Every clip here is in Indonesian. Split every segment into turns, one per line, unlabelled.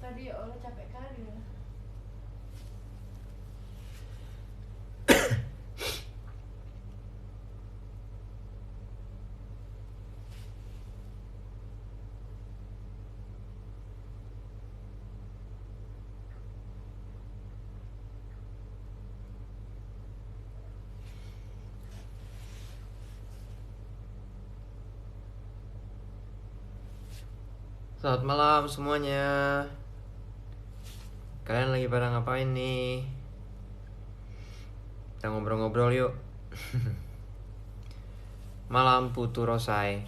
Tadi ya Allah capek kali ya.
Selamat malam semuanya. Kalian lagi pada ngapain nih? Kita ngobrol-ngobrol yuk. Malam Putu Rosai.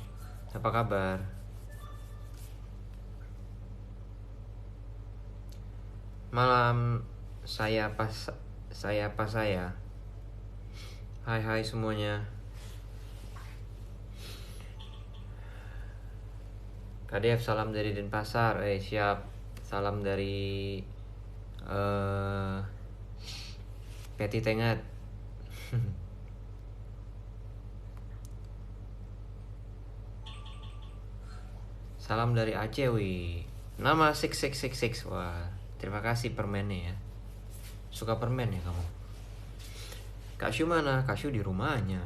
Apa kabar? Malam saya pas saya. Hai semuanya. Kadev, salam dari Denpasar. Siap. Salam dari Peti Tengat. Salam dari Aceh, wih. Nama 6666. Wah, terima kasih permennya ya. Suka permen ya kamu? Kak Syu mana? Kak Syu di rumahnya.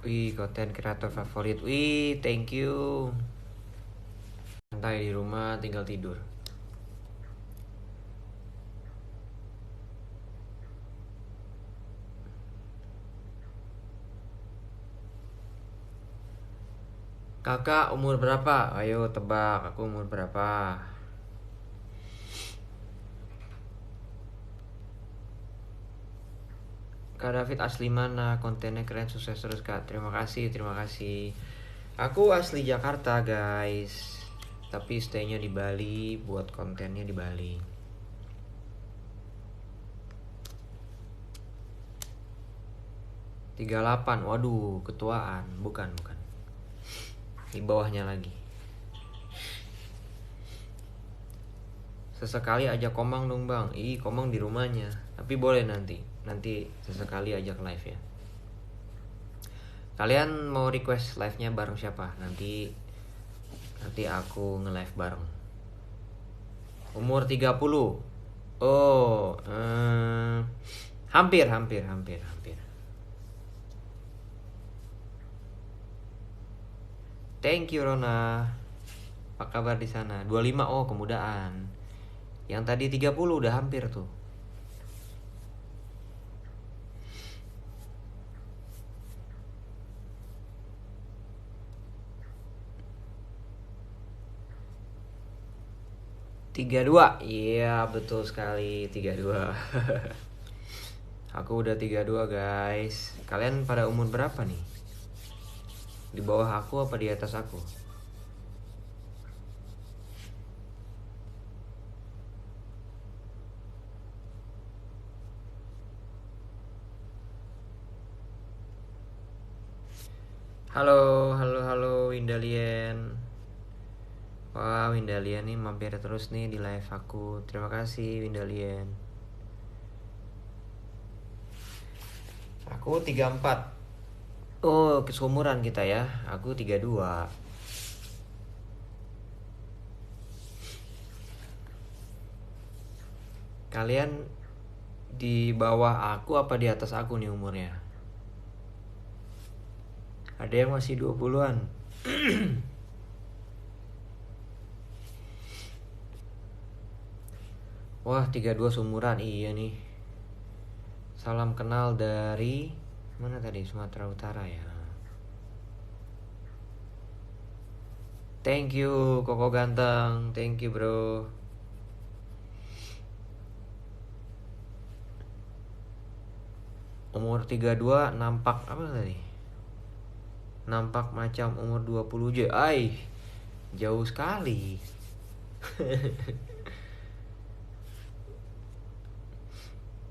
Wih, konten kreator favorit. Wih, thank you. Santai di rumah, tinggal tidur. Kakak umur berapa? Ayo tebak, aku umur berapa? Kak David asli mana? Kontennya keren, sukses terus Kak. Terima kasih. Aku asli Jakarta guys, tapi stay-nya di Bali, buat kontennya di Bali. 38, waduh, ketuaan. Bukan. Di bawahnya lagi. Sesekali ajak Komang dong bang. Komang di rumahnya. Tapi boleh nanti sesekali ajak live ya. Kalian mau request live-nya bareng siapa? Nanti aku nge-live bareng. Umur 30. Oh, hampir. Thank you Rona. Apa kabar di sana? 25, oh kemudaan. Yang tadi 30 udah hampir tuh. Tiga dua, iya betul sekali 32. Aku udah 32 guys. Kalian pada umur berapa nih? Di bawah aku apa di atas aku? Halo Windalian. Wah, Windalian nih mampir terus nih di live aku. Terima kasih Windalian. Aku 34. Oh, keseumuran kita ya. Aku 32. Kalian di bawah aku apa di atas aku nih umurnya? Ada yang masih 20-an. Wah, 32 seumuran. Iya nih. Salam kenal dari mana tadi? Sumatera Utara ya. Thank you Koko ganteng. Thank you bro. Umur 32 nampak apa tadi? Nampak macam umur 20 aja. Jauh sekali.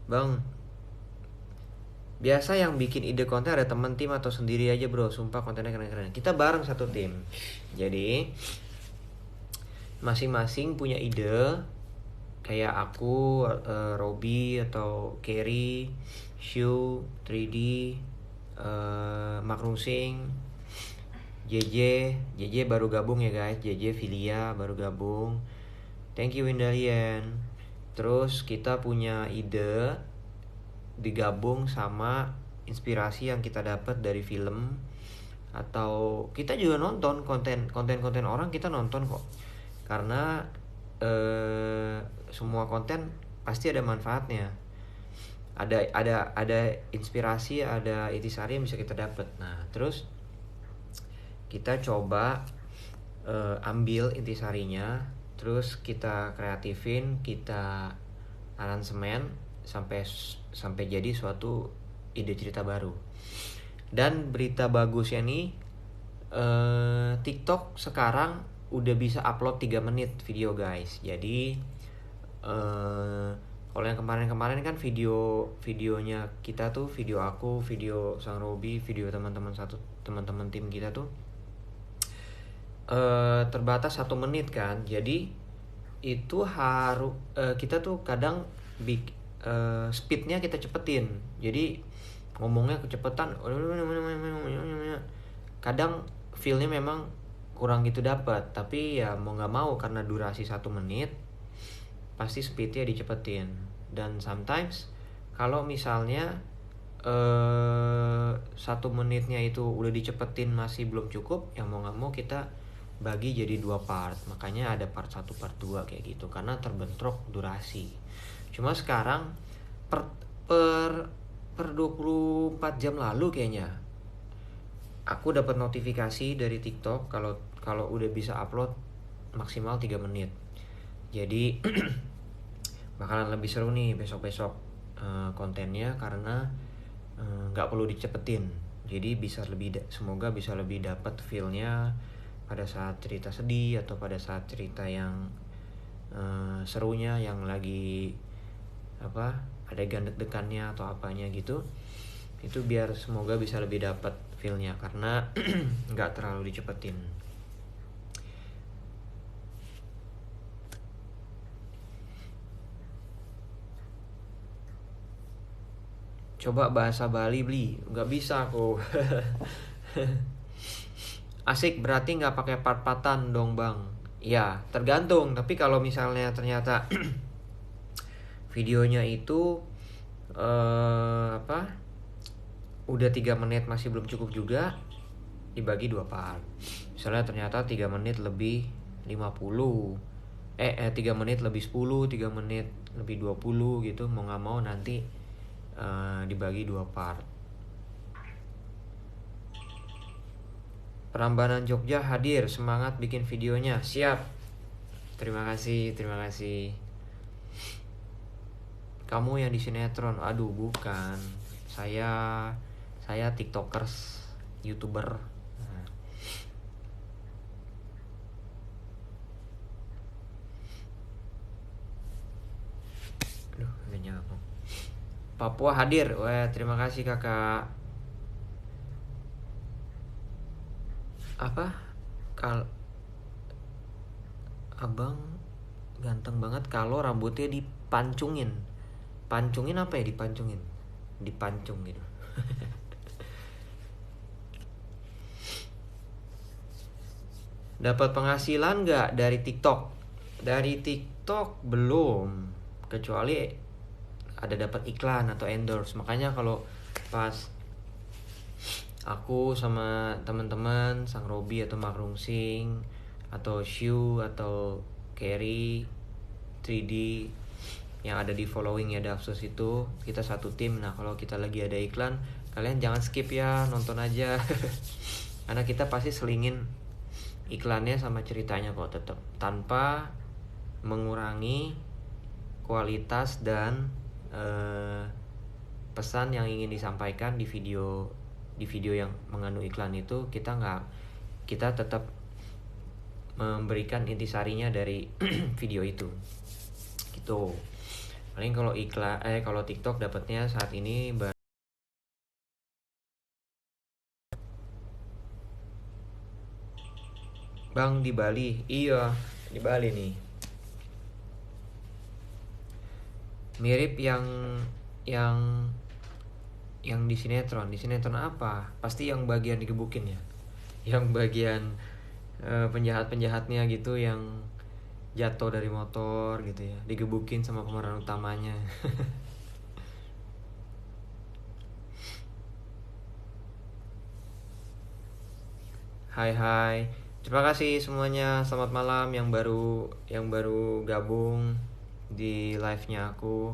Bang, biasa yang bikin ide konten ada teman tim atau sendiri aja bro. Sumpah kontennya keren-keren. Kita bareng satu tim. Jadi masing-masing punya ide. Kayak aku, Robby atau Kerry, Shu, 3D, Mark Rusing. JJ baru gabung ya guys. JJ Filia baru gabung. Thank you Windalian. Terus kita punya ide digabung sama inspirasi yang kita dapat dari film, atau kita juga nonton konten orang, kita nonton kok. Karena semua konten pasti ada manfaatnya. Ada inspirasi, ada intisari yang bisa kita dapat. Nah, terus kita coba ambil intisarinya, terus kita kreatifin, kita aransemen sampai jadi suatu ide cerita baru. Dan berita bagusnya nih, TikTok sekarang udah bisa upload 3 menit video guys. Jadi kalau yang kemarin kan videonya kita tuh, video aku, video Sang Robi, video teman-teman tim kita tuh terbatas 1 menit kan. Jadi itu harus kita tuh kadang speednya kita cepetin. Jadi ngomongnya kecepetan, kadang feelnya memang kurang gitu dapat. Tapi ya mau nggak mau, karena durasi 1 menit pasti speednya dicepetin. Dan sometimes kalau misalnya 1 menitnya itu udah dicepetin masih belum cukup, ya mau nggak mau kita bagi jadi 2 part. Makanya ada part 1 part 2 kayak gitu, karena terbentrok durasi. Cuma sekarang per 24 jam lalu kayaknya aku dapat notifikasi dari TikTok kalau udah bisa upload maksimal 3 menit. Jadi bakalan lebih seru nih besok-besok kontennya, karena nggak perlu dicepetin. Jadi semoga bisa lebih dapat feel-nya pada saat cerita sedih, atau pada saat cerita yang serunya, yang lagi adegan deg-degannya atau apanya gitu. Itu biar semoga bisa lebih dapat feel-nya, karena nggak terlalu dicepetin. Coba bahasa Bali nggak bisa aku. Asik berarti nggak pakai part-partan dong bang. Ya tergantung, tapi kalau misalnya ternyata videonya itu udah 3 menit masih belum cukup juga, dibagi 2 part. Misalnya ternyata 3 menit lebih 50, 3 menit lebih 10, 3 menit lebih 20 gitu, mau nggak mau nanti dibagi 2 part. Prambanan Jogja hadir, semangat bikin videonya. Siap. Terima kasih. Kamu yang di sinetron? Aduh, bukan. Saya tiktokers, youtuber. Aduh, udah nyambung. Papua hadir. Wah, terima kasih kakak. Abang ganteng banget kalau rambutnya dipancungin. Pancungin apa ya? Dipancungin. Dipancung gitu. Dapat penghasilan nggak dari TikTok? Dari TikTok belum, kecuali ada dapat iklan atau endorse. Makanya kalau pas aku sama teman-teman Sang Robi atau Mak Rungsing atau Shu atau Carry 3D yang ada di following ya Dafsus itu, kita satu tim. Nah kalau kita lagi ada iklan, kalian jangan skip ya, nonton aja. Karena kita pasti selingin iklannya sama ceritanya kok, tetap tanpa mengurangi kualitas dan pesan yang ingin disampaikan di video yang mengandung iklan itu. Kita tetap memberikan intisarinya dari video itu gitu. Paling kalau TikTok dapatnya saat ini Bang di Bali. Iya, di Bali nih. Mirip yang di sinetron. Di sinetron apa? Pasti yang bagian digebukin ya. yang bagian penjahat-penjahatnya gitu yang jatuh dari motor gitu ya, digebukin sama pemeran utamanya. Hai hai, terima kasih semuanya, selamat malam yang baru gabung di live-nya aku.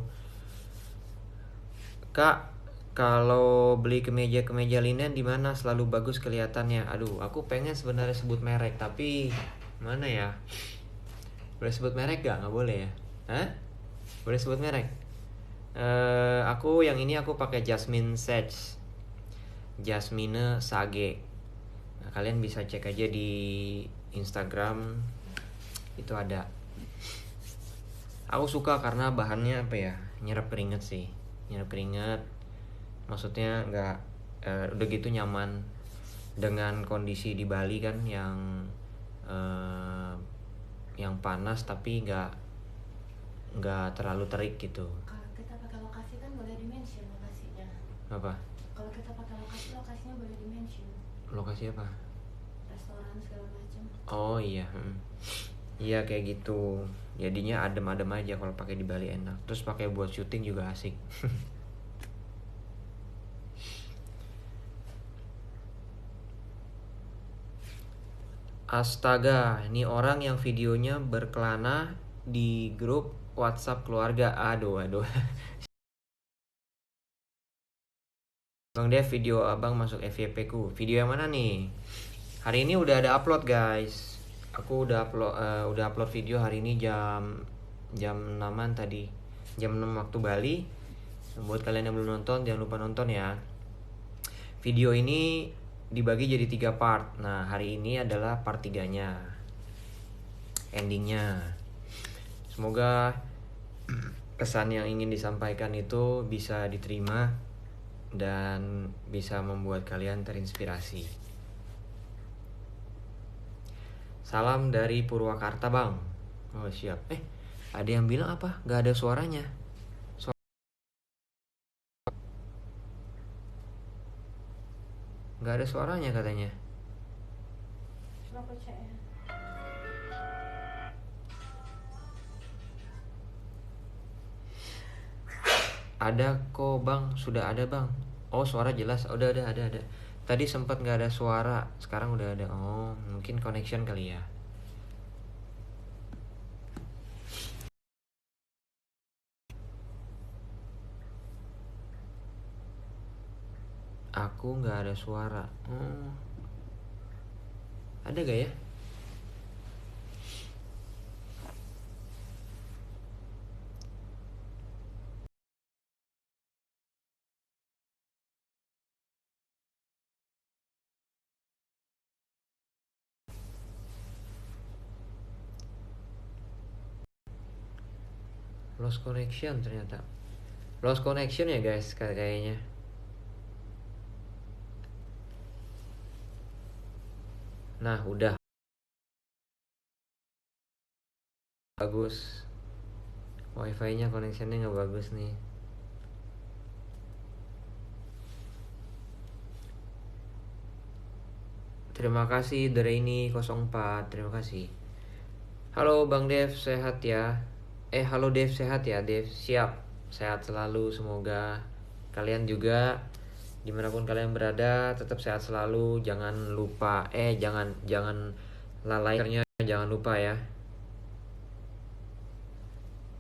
Kak, kalau beli kemeja linen di mana selalu bagus kelihatannya? Aduh, aku pengen sebenarnya sebut merek tapi mana ya? Boleh sebut merek gak? Nggak boleh ya? Hah? Boleh sebut merek? Aku yang ini aku pakai Jasmine Sage, Jasmine Sage. Nah, kalian bisa cek aja di Instagram, itu ada. Aku suka karena bahannya apa ya? Nyerap keringet sih, nyerap keringet. Maksudnya nggak udah gitu nyaman dengan kondisi di Bali kan eh, yang panas tapi nggak terlalu terik gitu.
Kalau kita pakai lokasi kan boleh dimention lokasinya.
Apa?
Kalau kita pakai lokasi, lokasinya boleh dimention.
Lokasi apa?
Restoran segala macam.
Oh iya, iya kayak gitu. Jadinya adem-adem aja kalau pakai di Bali, enak. Terus pakai buat syuting juga asik. Astaga, ini orang yang videonya berkelana di grup WhatsApp keluarga. Aduh, aduh. Bang Dev, video abang masuk FYP ku. Video yang mana nih? Hari ini udah ada upload guys. Aku udah upload video hari ini jam 6-an tadi. Jam 6 waktu Bali. Buat kalian yang belum nonton, jangan lupa nonton ya. Video ini dibagi jadi 3 part. Nah, hari ini adalah part 3-nya. Endingnya. Semoga pesan yang ingin disampaikan itu bisa diterima dan bisa membuat kalian terinspirasi. Salam dari Purwakarta bang. Oh siap. Ada yang bilang apa? Gak ada suaranya. Gak ada suaranya katanya.
Coba aku cek ya.
Ada kok bang, sudah ada bang. Oh suara jelas, udah ada. Tadi sempat nggak ada suara, sekarang udah ada. Oh mungkin connection kali ya. Aku nggak ada suara. Ada gak ya? Lost connection ternyata. Lost connection ya guys kayaknya. Nah udah bagus. Wifi-nya connectionnya nggak bagus nih. Terima kasih Draini04. Terima kasih. Halo Bang Dev, sehat ya? Halo Dev, sehat ya Dev? Siap, sehat selalu. Semoga kalian juga dimanapun kalian berada tetap sehat selalu. Jangan lupa, jangan lalai. Jangan lupa ya.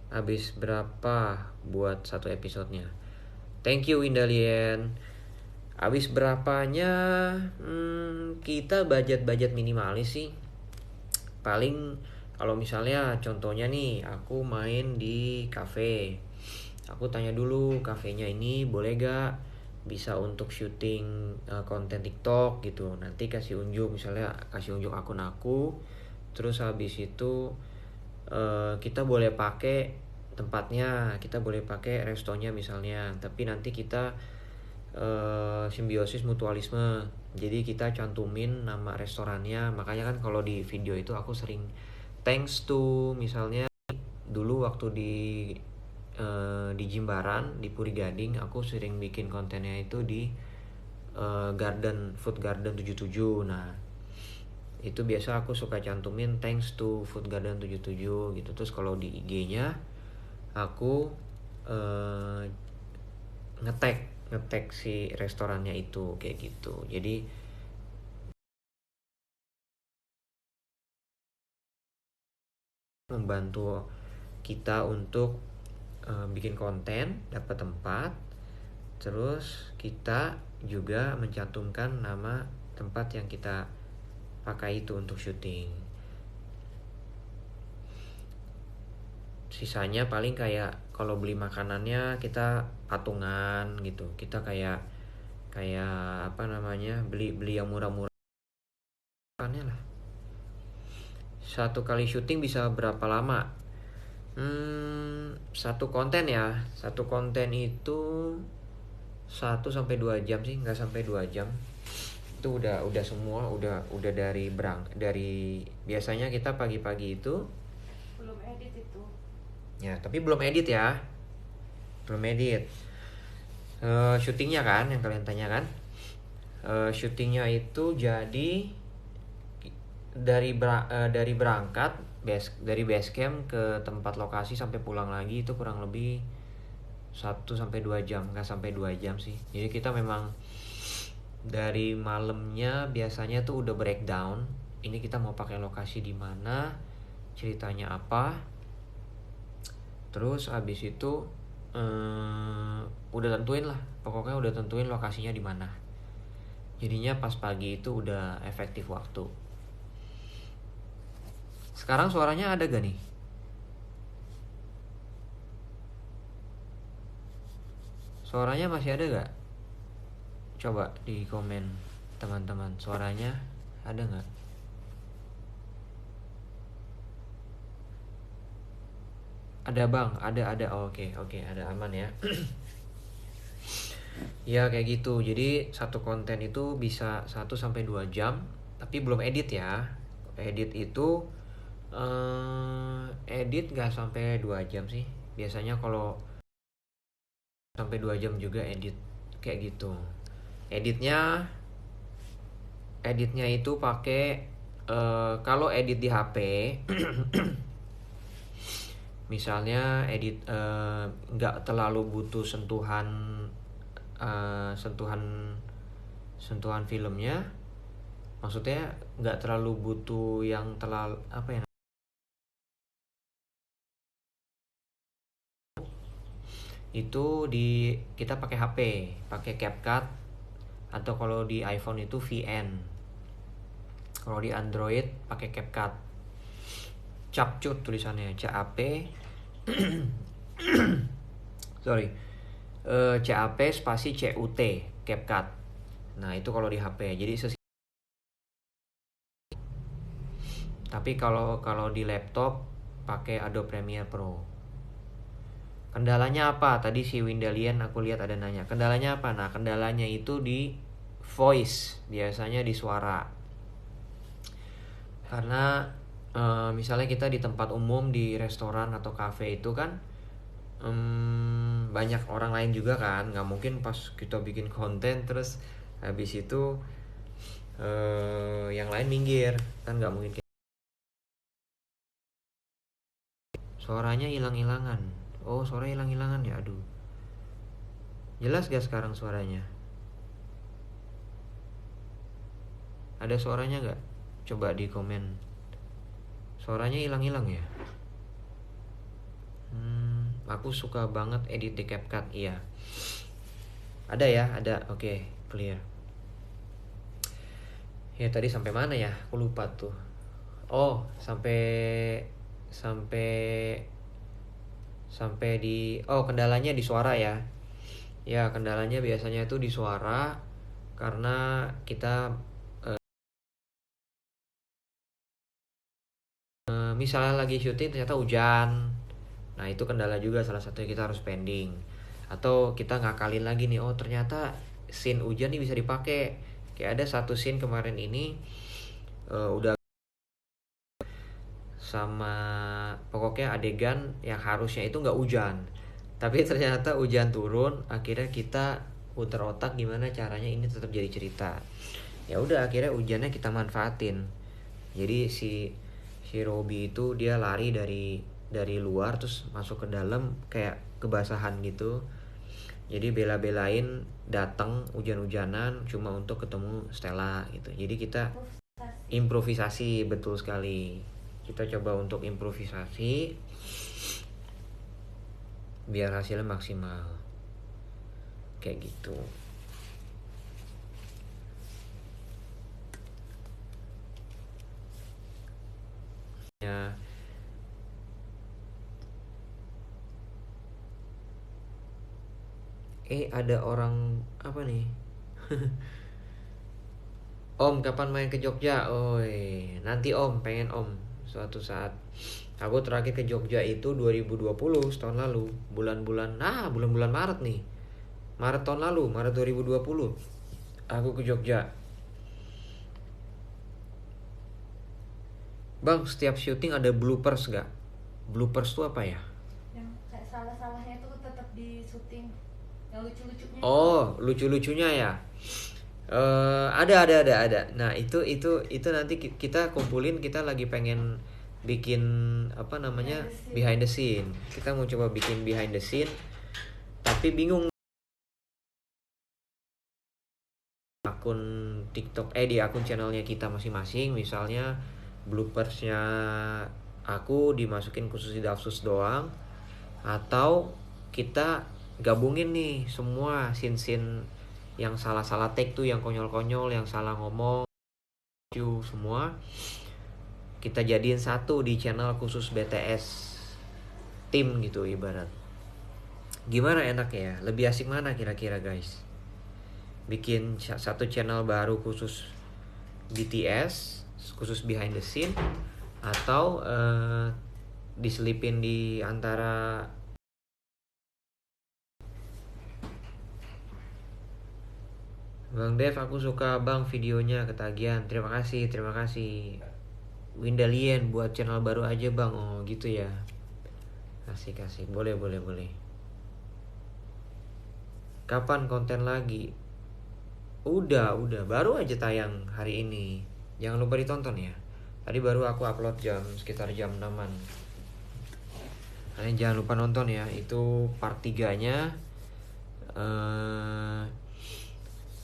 Habis berapa buat satu episodenya? Thank you Indalien. Habis berapanya? Kita budget minimalis sih. Paling kalau misalnya contohnya nih, aku main di cafe. Aku tanya dulu kafenya ini boleh gak bisa untuk syuting konten TikTok gitu. Nanti kasih unjuk, misalnya kasih unjuk akun aku. Terus habis itu kita boleh pakai tempatnya, kita boleh pakai restonya misalnya. Tapi nanti kita simbiosis mutualisme. Jadi kita cantumin nama restorannya. Makanya kan kalau di video itu aku sering thanks to, misalnya dulu waktu di Jimbaran di Puri Gading aku sering bikin kontennya itu di food garden 77. Nah itu biasa aku suka cantumin thanks to Food Garden 77 gitu. Terus kalau di IG-nya aku ngetek si restorannya itu kayak gitu. Jadi membantu kita untuk bikin konten, dapat tempat, terus kita juga mencantumkan nama tempat yang kita pakai itu untuk syuting. Sisanya paling kayak kalau beli makanannya kita patungan gitu. Kita kayak apa namanya, beli yang murah-murah lah. Satu kali syuting bisa berapa lama? Satu konten itu 1-2 jam sih, nggak sampai 2 jam. Itu udah semua, udah dari biasanya kita pagi-pagi itu
Belum edit itu.
ya, tapi belum edit ya. Belum edit. Syutingnya kan yang kalian tanya kan. Syutingnya itu jadi dari berangkat dari base camp ke tempat lokasi sampai pulang lagi itu kurang lebih 1-2 jam, nggak sampai 2 jam sih. Jadi kita memang dari malamnya biasanya tuh udah breakdown. Ini kita mau pakai lokasi di mana, ceritanya apa. Terus abis itu udah tentuin lah, pokoknya udah tentuin lokasinya di mana. Jadinya pas pagi itu udah efektif waktu. Sekarang suaranya ada gak nih? Suaranya masih ada gak? Coba di komen teman-teman, suaranya ada gak? Ada bang, ada. Oke, ada, aman ya. Ya kayak gitu. Jadi satu konten itu bisa 1-2 jam, tapi belum edit ya. Edit itu edit nggak sampai 2 jam sih. Biasanya kalau sampai 2 jam juga edit kayak gitu. Editnya itu pakai kalau edit di HP misalnya edit nggak terlalu butuh sentuhan filmnya, maksudnya nggak terlalu butuh yang terlalu apa ya, itu kita pakai HP, pakai CapCut, atau kalau di iPhone itu VN, kalau di Android pakai CapCut. Capcut tulisannya, CAP sorry, CAP spasi CUT, CapCut. Nah itu kalau di HP. Jadi tapi kalau di laptop pakai Adobe Premiere Pro. Kendalanya apa? Tadi si Windalian aku lihat ada nanya. Kendalanya apa? Nah, kendalanya itu di voice, biasanya di suara. Karena misalnya kita di tempat umum, di restoran atau cafe itu kan banyak orang lain juga kan, nggak mungkin pas kita bikin konten terus habis itu yang lain minggir, kan nggak mungkin. Suaranya hilang-hilangan. Oh, suara hilang-hilangan ya, aduh. Jelas gak sekarang suaranya? Ada suaranya gak? Coba di komen. Suaranya hilang-hilang ya? Aku suka banget edit di CapCut, iya. Ada ya, ada. Oke, clear. Ya tadi sampai mana ya? Aku lupa tuh. Oh, sampai di kendalanya di suara ya. Ya, kendalanya biasanya itu di suara karena kita misalnya lagi syuting ternyata hujan. Nah, itu kendala juga, salah satunya kita harus pending. Atau kita ngakalin lagi nih, oh ternyata scene hujan nih bisa dipakai. Kayak ada satu scene kemarin ini udah sama, pokoknya adegan yang harusnya itu nggak hujan, tapi ternyata hujan turun. Akhirnya kita putar otak gimana caranya ini tetap jadi cerita. Ya udah, akhirnya hujannya kita manfaatin. Jadi si Robby itu dia lari dari luar terus masuk ke dalam kayak kebasahan gitu. Jadi bela-belain datang hujan-hujanan cuma untuk ketemu Stella gitu. Jadi kita improvisasi, betul sekali. Kita coba untuk improvisasi biar hasilnya maksimal. Kayak gitu. Ya. Ada orang apa nih? Om kapan main ke Jogja? Oi, nanti Om, pengen Om suatu saat. Aku terakhir ke Jogja itu 2020, tahun lalu, bulan-bulan Maret nih. Maret tahun lalu, Maret 2020. Aku ke Jogja. Bang, setiap syuting ada bloopers gak? Bloopers tuh apa ya?
Yang kayak salah-salahnya tuh tetap di syuting. Yang lucu-lucunya.
Oh, lucu-lucunya ya. Ada. Nah, itu nanti kita kumpulin, kita lagi pengen bikin apa namanya? Behind the scene. Kita mau coba bikin behind the scene. Tapi bingung akun TikTok di akun channelnya kita masing-masing, misalnya bloopersnya aku dimasukin khusus di Dafsus doang, atau kita gabungin nih semua scene-scene yang salah-salah take tuh, yang konyol-konyol, yang salah ngomong, semua kita jadiin satu di channel khusus BTS tim gitu ibarat. Gimana enaknya ya? Lebih asik mana kira-kira guys? Bikin satu channel baru khusus BTS, khusus behind the scene, atau diselipin di antara. Bang Dev, aku suka bang videonya, ketagihan. Terima kasih. Windalien buat channel baru aja bang. Oh gitu ya. Asik. Boleh. Kapan konten lagi? Udah. Baru aja tayang hari ini. Jangan lupa ditonton ya. Tadi baru aku upload sekitar jam 6-an. Kalian jangan lupa nonton ya. Itu part 3-nya.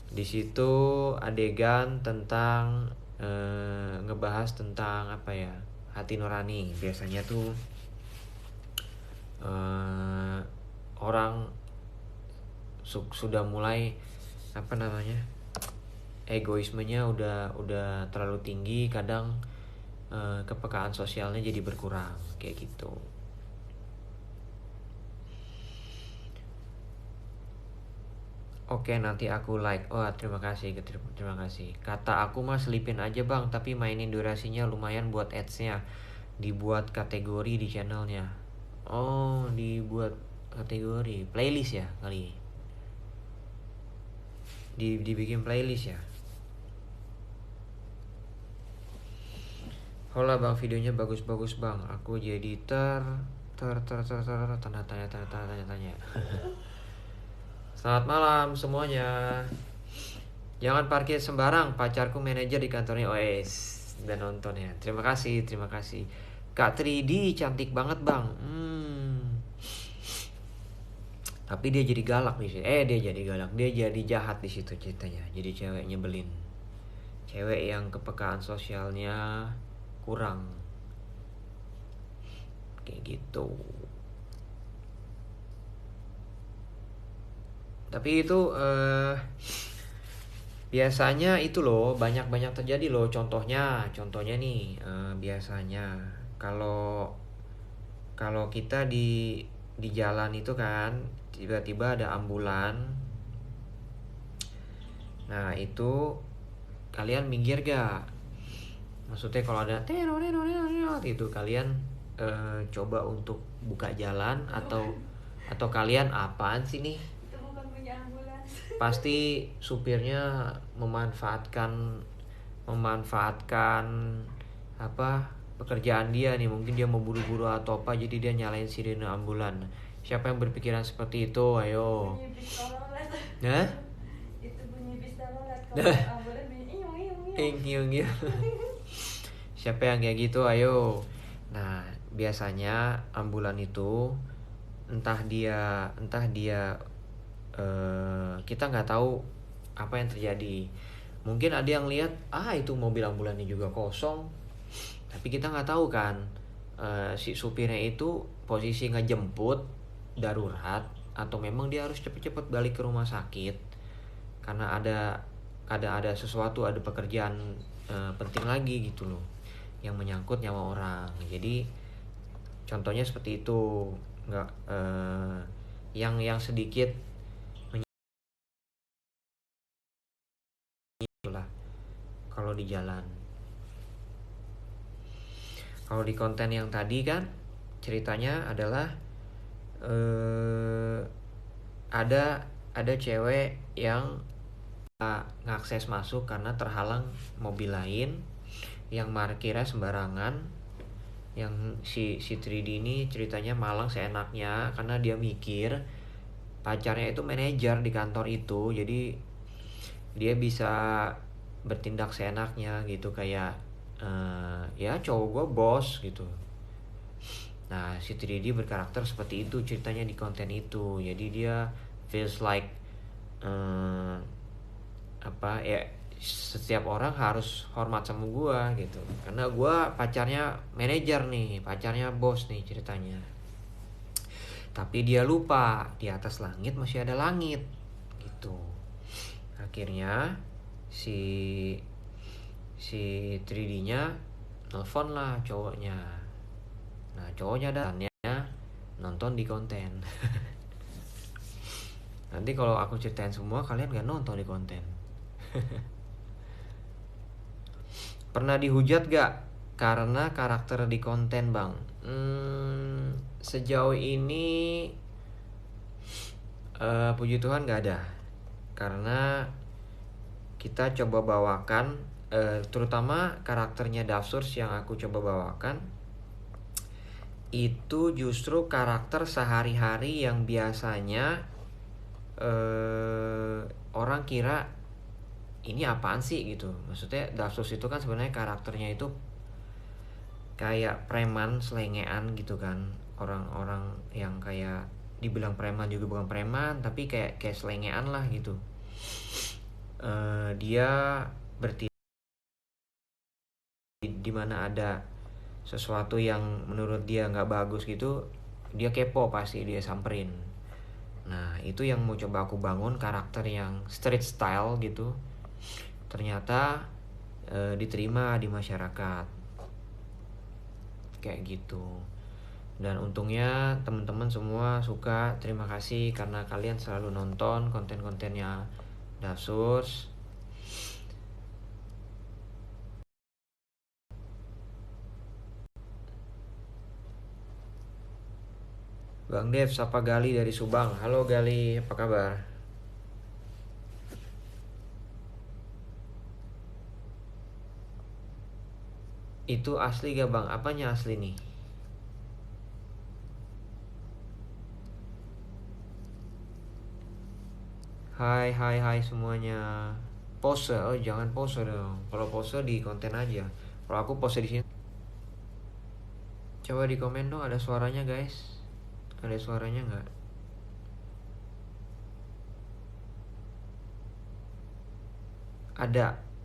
Di situ adegan tentang ngebahas tentang apa ya, hati nurani. Biasanya tuh orang sudah mulai apa namanya, egoismenya udah terlalu tinggi, kadang kepekaan sosialnya jadi berkurang kayak gitu. Oke, nanti aku like. Oh, terima kasih. Kata aku mah selipin aja bang, tapi mainin durasinya lumayan buat ads-nya. Dibuat kategori di channelnya. Oh, dibuat kategori playlist ya kali. Dibikin playlist ya. Hola bang, videonya bagus bang. Aku jadi tanda tanya. Selamat malam semuanya. Jangan parkir sembarang, pacarku manajer di kantornya OS. Dan nonton ya. Terima kasih. Kak 3D cantik banget bang. Tapi dia jadi galak di situ. Dia jadi jahat di situ ceritanya. Jadi cewek nyebelin. Cewek yang kepekaan sosialnya kurang. Kayak gitu. Tapi itu biasanya itu loh banyak terjadi loh. Contohnya nih biasanya kalau kita di jalan itu kan tiba-tiba ada ambulan. Nah itu kalian minggir gak? Maksudnya kalau ada itu kalian coba untuk buka jalan, atau kalian apaan sih nih?
Itu bukan punya ambulans.
Pasti supirnya memanfaatkan apa pekerjaan dia nih, mungkin dia mau buru-buru atau apa, jadi dia nyalain sirene ambulan. Siapa yang berpikiran seperti itu? Ayo.
Bunyi pistolet.
Hah?
Itu bunyi pistolet. Kalau ambulan bunyi iung.
Siapa Siapa yang kayak gitu? Ayo. Nah, biasanya ambulan itu entah dia kita nggak tahu apa yang terjadi. Mungkin ada yang lihat, itu mobil ambulannya juga kosong, tapi kita nggak tahu kan, si supirnya itu posisi ngejemput darurat atau memang dia harus cepet-cepet balik ke rumah sakit karena ada sesuatu, ada pekerjaan penting lagi gitu loh yang menyangkut nyawa orang. Jadi contohnya seperti itu, nggak yang sedikit lah kalau di jalan. Kalau di konten yang tadi kan ceritanya adalah eh, ada cewek yang ngakses masuk karena terhalang mobil lain yang parkirnya sembarangan. Yang si 3D ini ceritanya malang seenaknya karena dia mikir pacarnya itu manajer di kantor itu, jadi dia bisa bertindak seenaknya gitu, kayak ya cowok gue bos gitu. Nah, si 3D berkarakter seperti itu ceritanya di konten itu. Jadi dia feels like apa ya, setiap orang harus hormat sama gua gitu. Karena gua pacarnya manajer nih, pacarnya bos nih ceritanya. Tapi dia lupa di atas langit masih ada langit gitu. Akhirnya si si 3D-nya nelfon lah cowoknya. Nah, cowoknya datangnya nonton di konten. Nanti kalau aku ceritain semua kalian gak nonton di konten. Pernah dihujat gak karena karakter di konten, Bang? Sejauh ini puji Tuhan gak ada. Karena kita coba bawakan, terutama karakternya Dafsurs yang aku coba bawakan, itu justru karakter sehari-hari yang biasanya orang kira ini apaan sih gitu. Maksudnya Dafsurs itu kan sebenarnya karakternya itu kayak preman selengean gitu kan. Orang-orang yang kayak dibilang preman juga bukan preman, tapi kayak selengean lah gitu. Dia bertindak di mana ada sesuatu yang menurut dia nggak bagus gitu, dia kepo, pasti dia samperin. Nah, itu yang mau coba aku bangun, karakter yang street style gitu. Ternyata diterima di masyarakat kayak gitu. Dan untungnya teman-teman semua suka. Terima kasih karena kalian selalu nonton konten-kontennya Dafsurs. Bang Dev, sapa Gali dari Subang. Halo Gali, apa kabar? Itu asli gak Bang? Apanya asli nih? Hai hai hai semuanya. Pose, oh jangan pose dong. Kalau pose di konten aja. Kalau aku pose di sini. Coba di komen dong, ada suaranya guys. Ada suaranya nggak?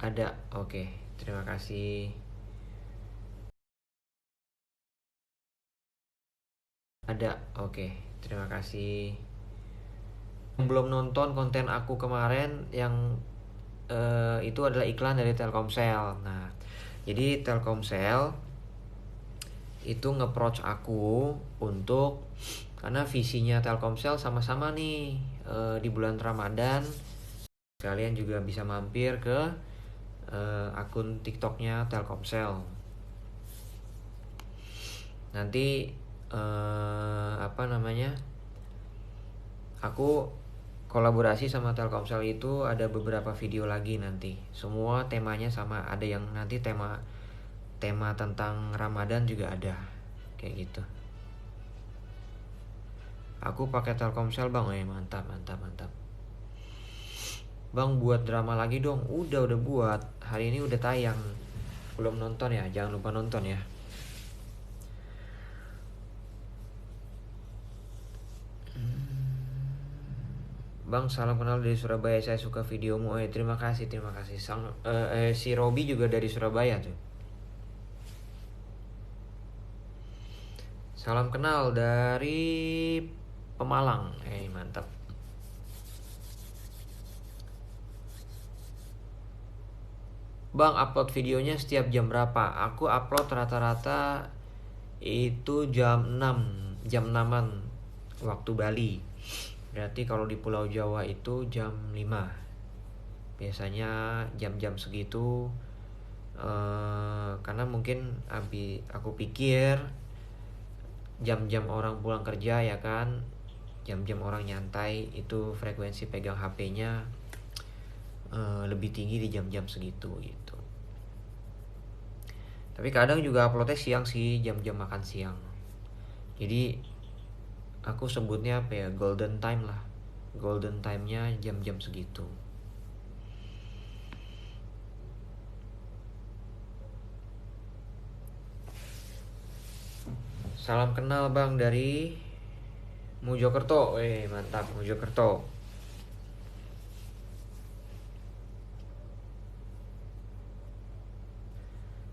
Ada. Oke, terima kasih. Ada, oke, terima kasih. Belum nonton konten aku kemarin yang itu adalah iklan dari Telkomsel. Nah, jadi Telkomsel itu nge-approach aku untuk, karena visinya Telkomsel sama-sama nih, di bulan Ramadan kalian juga bisa mampir ke akun TikToknya Telkomsel. Nanti apa namanya, aku kolaborasi sama Telkomsel itu ada beberapa video lagi nanti. Semua temanya sama, ada yang nanti tema tentang Ramadan juga ada. Kayak gitu. Aku pakai Telkomsel Bang, mantap. Bang buat drama lagi dong. Udah buat. Hari ini udah tayang. belum nonton ya, jangan lupa nonton ya. Bang, salam kenal dari Surabaya. Saya suka videomu. Terima kasih. Si Robi juga dari Surabaya tuh. Salam kenal dari Pemalang. Mantap. Bang, upload videonya setiap jam berapa? Aku upload rata-rata itu jam 6-an waktu Bali. Berarti kalau di Pulau Jawa itu jam 5. Biasanya jam-jam segitu, karena mungkin aku pikir jam-jam orang pulang kerja ya kan, jam-jam orang nyantai, itu frekuensi pegang HP-nya lebih tinggi di jam-jam segitu gitu. Tapi kadang juga uploadnya siang sih, jam-jam makan siang. Jadi aku sebutnya apa ya, golden time lah. Golden time-nya jam-jam segitu. Salam kenal bang dari Mojokerto. Mantap, Mojokerto.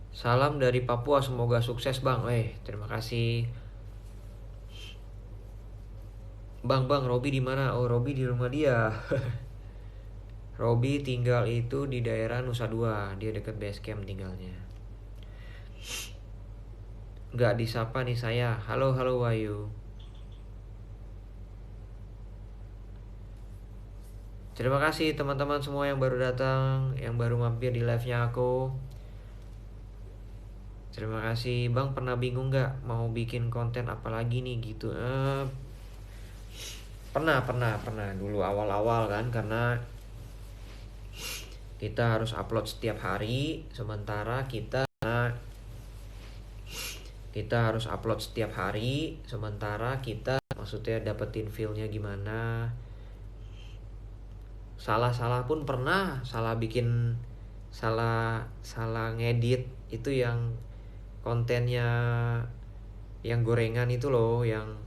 Salam dari Papua, semoga sukses bang. Terima kasih. Bang, Robi di mana? Oh, Robi di rumah dia. Robi tinggal itu di daerah Nusa Dua. Dia deket base camp tinggalnya. Gak disapa nih saya. Halo Wahyu. Terima kasih teman-teman semua yang baru datang, yang baru mampir di live-nya aku. Terima kasih. Bang, pernah bingung gak mau bikin konten apa lagi nih gitu? Pernah dulu awal-awal kan, karena kita harus upload setiap hari. Sementara kita harus upload setiap hari, sementara kita maksudnya dapetin feel-nya gimana. Salah pun pernah, salah ngedit itu, yang kontennya yang gorengan itu loh, yang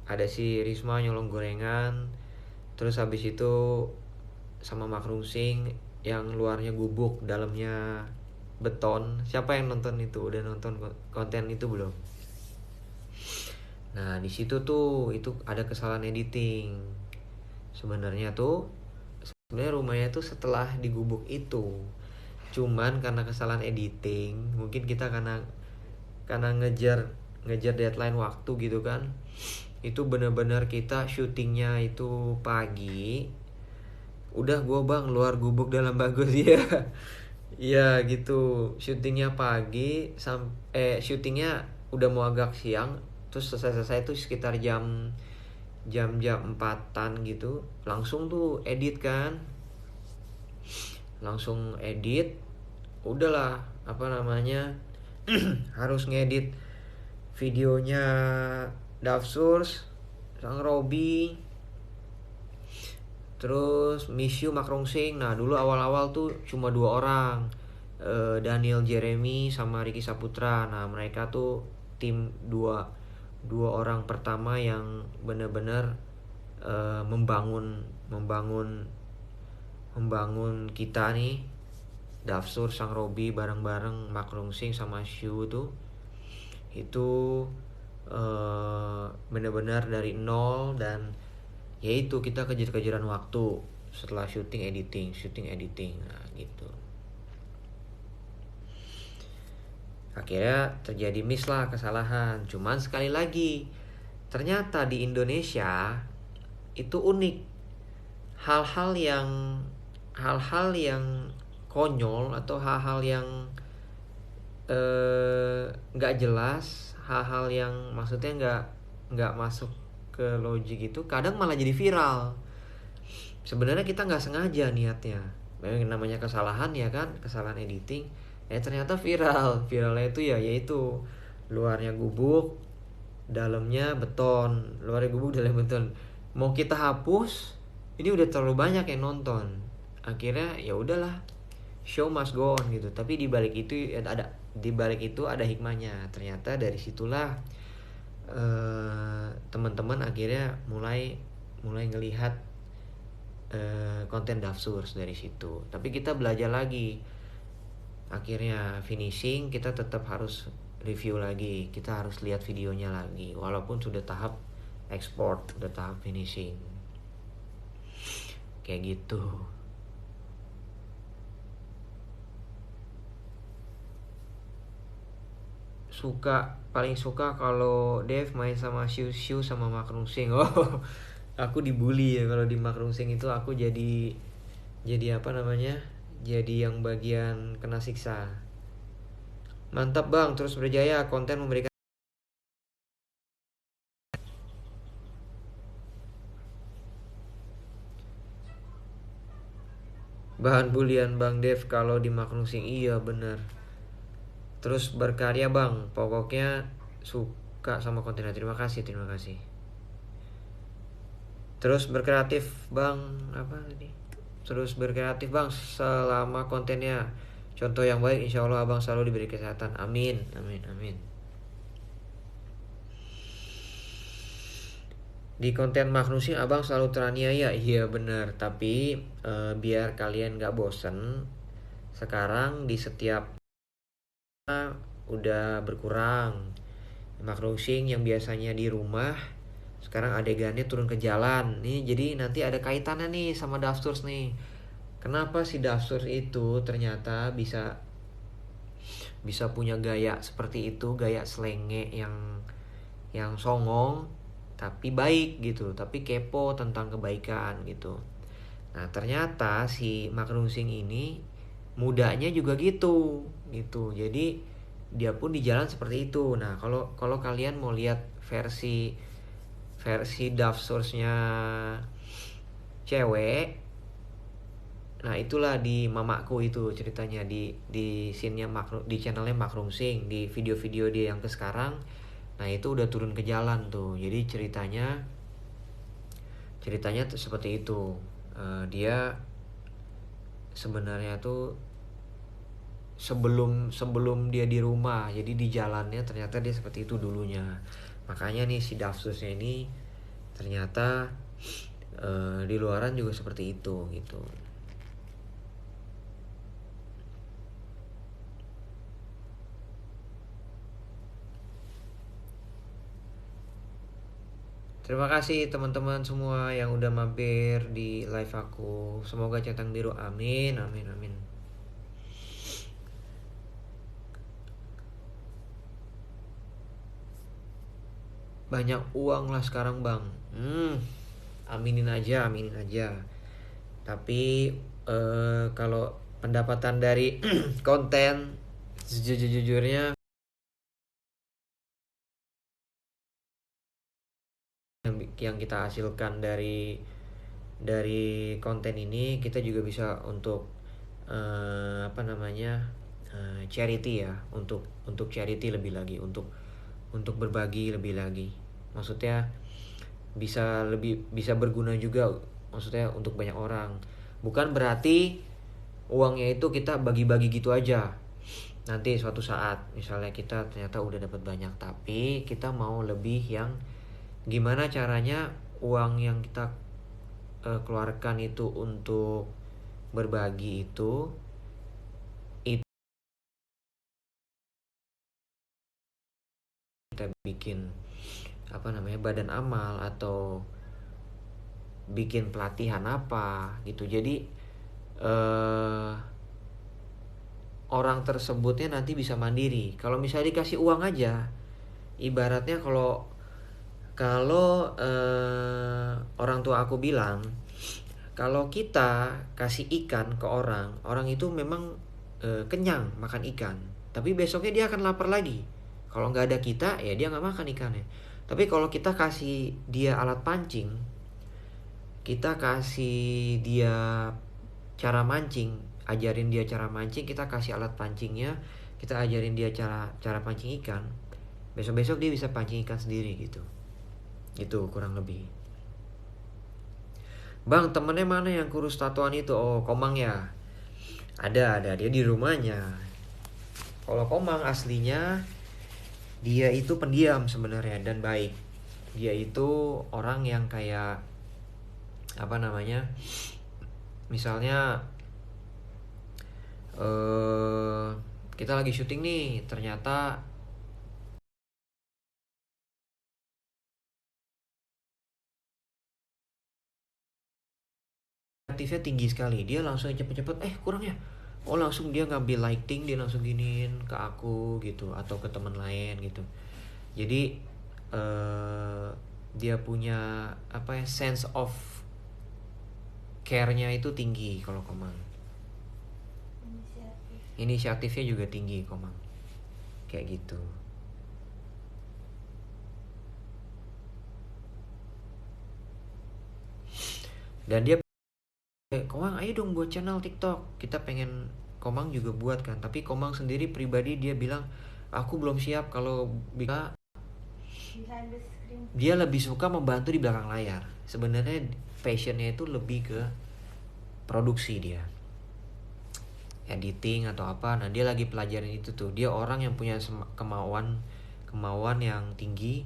ada si Risma nyolong gorengan, terus habis itu sama Makrungsing yang luarnya gubuk dalamnya beton. Siapa yang nonton itu? Udah nonton konten itu belum? Nah di situ tuh itu ada kesalahan editing. Sebenarnya rumahnya tuh setelah digubuk itu, cuman karena kesalahan editing, mungkin kita karena ngejar deadline waktu gitu kan. Itu bener-bener kita syutingnya itu pagi. Udah gue bang luar gubuk dalam bagus ya. Iya gitu, syutingnya pagi syutingnya udah mau agak siang, terus selesai itu sekitar jam 4-an gitu. Langsung tuh edit kan, udahlah harus ngedit videonya Dafsurs, Sang Robi, terus Miss You, Makrungsing. Nah dulu awal-awal tuh cuma 2 orang, Daniel Jeremy sama Ricky Saputra. Nah mereka tuh tim dua orang pertama yang benar-benar membangun kita nih, Dafsur, Sang Robi bareng-bareng Makrungsing sama Shu tuh. Itu benar-benar dari nol, dan yaitu kita kejar-kejaran waktu setelah syuting editing. Nah gitu. Akhirnya terjadi miss lah, kesalahan. Cuman sekali lagi, ternyata di Indonesia itu unik. Hal-hal yang konyol atau hal-hal yang nggak jelas, hal-hal yang maksudnya nggak masuk ke logik itu kadang malah jadi viral. Sebenarnya kita nggak sengaja niatnya, memang namanya kesalahan ya kan, kesalahan editing. Ternyata viralnya itu yaitu luarnya gubuk, dalamnya beton. Mau kita hapus, ini udah terlalu banyak yang nonton. Akhirnya ya udahlah, show must go on gitu. Tapi di balik itu ada hikmahnya. Ternyata dari situlah teman-teman akhirnya mulai ngelihat konten Dafsurs dari situ. Tapi kita belajar lagi. Akhirnya finishing kita tetap harus review lagi. Kita harus lihat videonya lagi walaupun sudah tahap export, sudah tahap finishing. Kayak gitu. Paling suka kalau Dev main sama Shu sama Makrungsing. Oh, aku dibully ya kalau di Makrungsing itu. Aku jadi apa namanya, jadi yang bagian kena siksa. Mantap bang, terus berjaya, konten memberikan bahan bulian bang Dev kalau di Makrungsing. Iya bener. Terus berkarya bang, pokoknya suka sama kontennya. Terima kasih. Terus berkreatif bang, apa tadi? Terus berkreatif bang selama kontennya. Contoh yang baik, insya Allah abang selalu diberi kesehatan. Amin. Di konten Magnusing abang selalu teraniaya. Iya bener. Tapi biar kalian gak bosen, sekarang di setiap udah berkurang. Makrusing yang biasanya di rumah sekarang adegannya turun ke jalan nih, jadi nanti ada kaitannya nih sama Dafsurs nih. Kenapa si Dafsurs itu ternyata bisa punya gaya seperti itu, gaya selenge yang songong tapi baik gitu, tapi kepo tentang kebaikan gitu. Nah ternyata si Makrungsing ini mudanya juga gitu. Jadi dia pun di jalan seperti itu. Nah kalau kalian mau lihat versi Dafsurs-nya cewek, nah itulah di mamaku itu ceritanya, di scene-nya di channelnya Makrungsing, di video-video dia yang ke sekarang. Nah itu udah turun ke jalan tuh. Jadi ceritanya tuh seperti itu. Dia sebenarnya tuh sebelum dia di rumah, jadi di jalannya ternyata dia seperti itu dulunya. Makanya nih si Dafsusnya ini ternyata di luaran juga seperti itu gitu. Terima kasih teman-teman semua yang udah mampir di live aku. Semoga centang biru. Amin. Banyak uang lah sekarang bang. Aminin aja. Tapi kalau pendapatan dari konten, sejujurnya yang kita hasilkan dari konten ini, kita juga bisa untuk charity ya, untuk charity lebih lagi, untuk berbagi lebih lagi. Maksudnya bisa berguna juga, maksudnya untuk banyak orang. Bukan berarti uangnya itu kita bagi-bagi gitu aja. Nanti suatu saat misalnya kita ternyata udah dapat banyak, tapi kita mau lebih yang gimana caranya uang yang kita keluarkan itu untuk berbagi itu kita bikin badan amal atau bikin pelatihan apa gitu. Jadi orang tersebutnya nanti bisa mandiri. Kalau misalnya dikasih uang aja, ibaratnya kalau orang tua aku bilang, kalau kita kasih ikan ke orang itu memang kenyang makan ikan, tapi besoknya dia akan lapar lagi. Kalau nggak ada kita, ya dia nggak makan ikannya. Tapi kalau kita kasih dia alat pancing, kita kasih dia cara mancing, ajarin dia cara mancing, kita kasih alat pancingnya, kita ajarin dia cara pancing ikan, besok-besok dia bisa pancing ikan sendiri gitu. Itu kurang lebih. Bang, temennya mana yang kurus tatoan itu? Oh, Komang ya. Ada dia di rumahnya. Kalau Komang aslinya dia itu pendiam sebenarnya dan baik. Dia itu orang yang kayak apa namanya? Misalnya kita lagi syuting nih, ternyata aktifnya tinggi sekali. Dia langsung cepet-cepet kurang ya. Oh, langsung dia ngambil lighting, dia langsung giniin ke aku gitu atau ke teman lain gitu. Jadi eh dia punya apa ya, sense of care-nya itu tinggi kalau Komang. Inisiatifnya juga tinggi Komang. Kayak gitu. Dan dia Komang ayo dong buat channel TikTok. Kita pengen Komang juga buat kan. Tapi Komang sendiri pribadi dia bilang aku belum siap kalau bisa. Dia lebih suka membantu di belakang layar. Sebenarnya passionnya itu lebih ke produksi dia. Editing atau apa. Nah, dia lagi pelajarin itu tuh. Dia orang yang punya kemauan yang tinggi.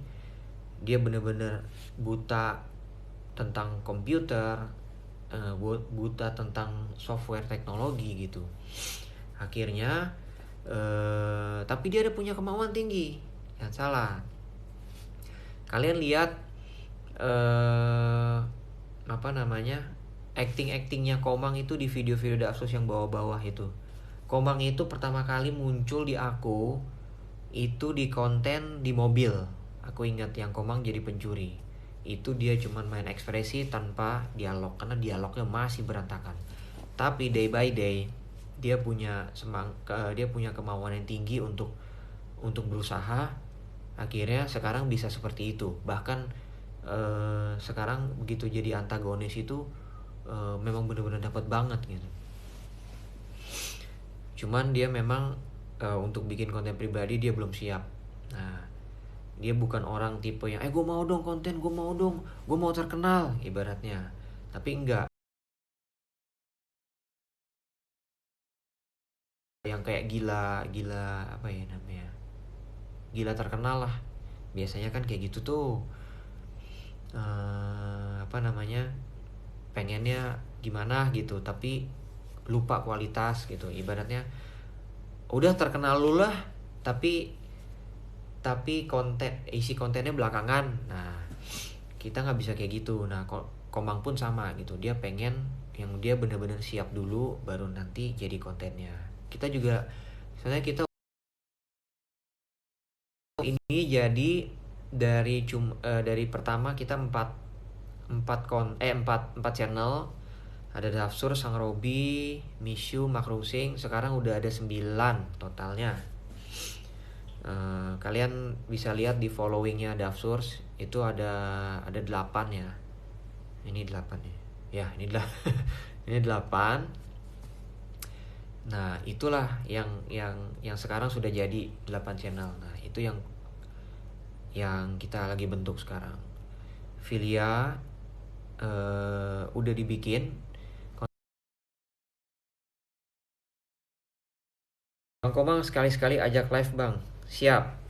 Dia bener-bener buta tentang komputer, buta tentang software teknologi gitu. Akhirnya tapi dia ada punya kemauan tinggi. Yang salah, kalian lihat apa namanya, actingnya Komang itu di video-video Dasus yang bawah-bawah itu. Komang itu pertama kali muncul di aku itu di konten di mobil. Aku ingat yang Komang jadi pencuri. Itu dia cuman main ekspresi tanpa dialog karena dialognya masih berantakan. Tapi day by day dia punya dia punya kemauan yang tinggi untuk berusaha. Akhirnya sekarang bisa seperti itu. Bahkan sekarang begitu jadi antagonis itu memang benar-benar dapat banget gitu. Cuman dia memang untuk bikin konten pribadi dia belum siap. Nah, dia bukan orang tipe yang gue mau dong konten, gue mau terkenal ibaratnya. Tapi enggak yang kayak gila apa ya namanya, gila terkenal lah. Biasanya kan kayak gitu tuh, apa namanya, pengennya gimana gitu tapi lupa kualitas gitu. Ibaratnya udah terkenal lu lah, tapi isi kontennya belakangan. Nah, kita nggak bisa kayak gitu. Nah, Komang pun sama gitu. Dia pengen yang dia benar-benar siap dulu baru nanti jadi kontennya. Kita juga sebenarnya kita ini jadi dari pertama kita empat channel. Ada Dafsur, Sang Robi, Mishu, Makrusing. Sekarang udah ada 9 totalnya. Kalian bisa lihat di followingnya Dafsur itu ada 8 ya. Ini 8 ya. Ya, ini ini 8. Nah, itulah yang sekarang sudah jadi 8 channel. Nah, itu yang kita lagi bentuk sekarang. Filia udah dibikin. Bang Komang sekali-sekali ajak live bang. Siap.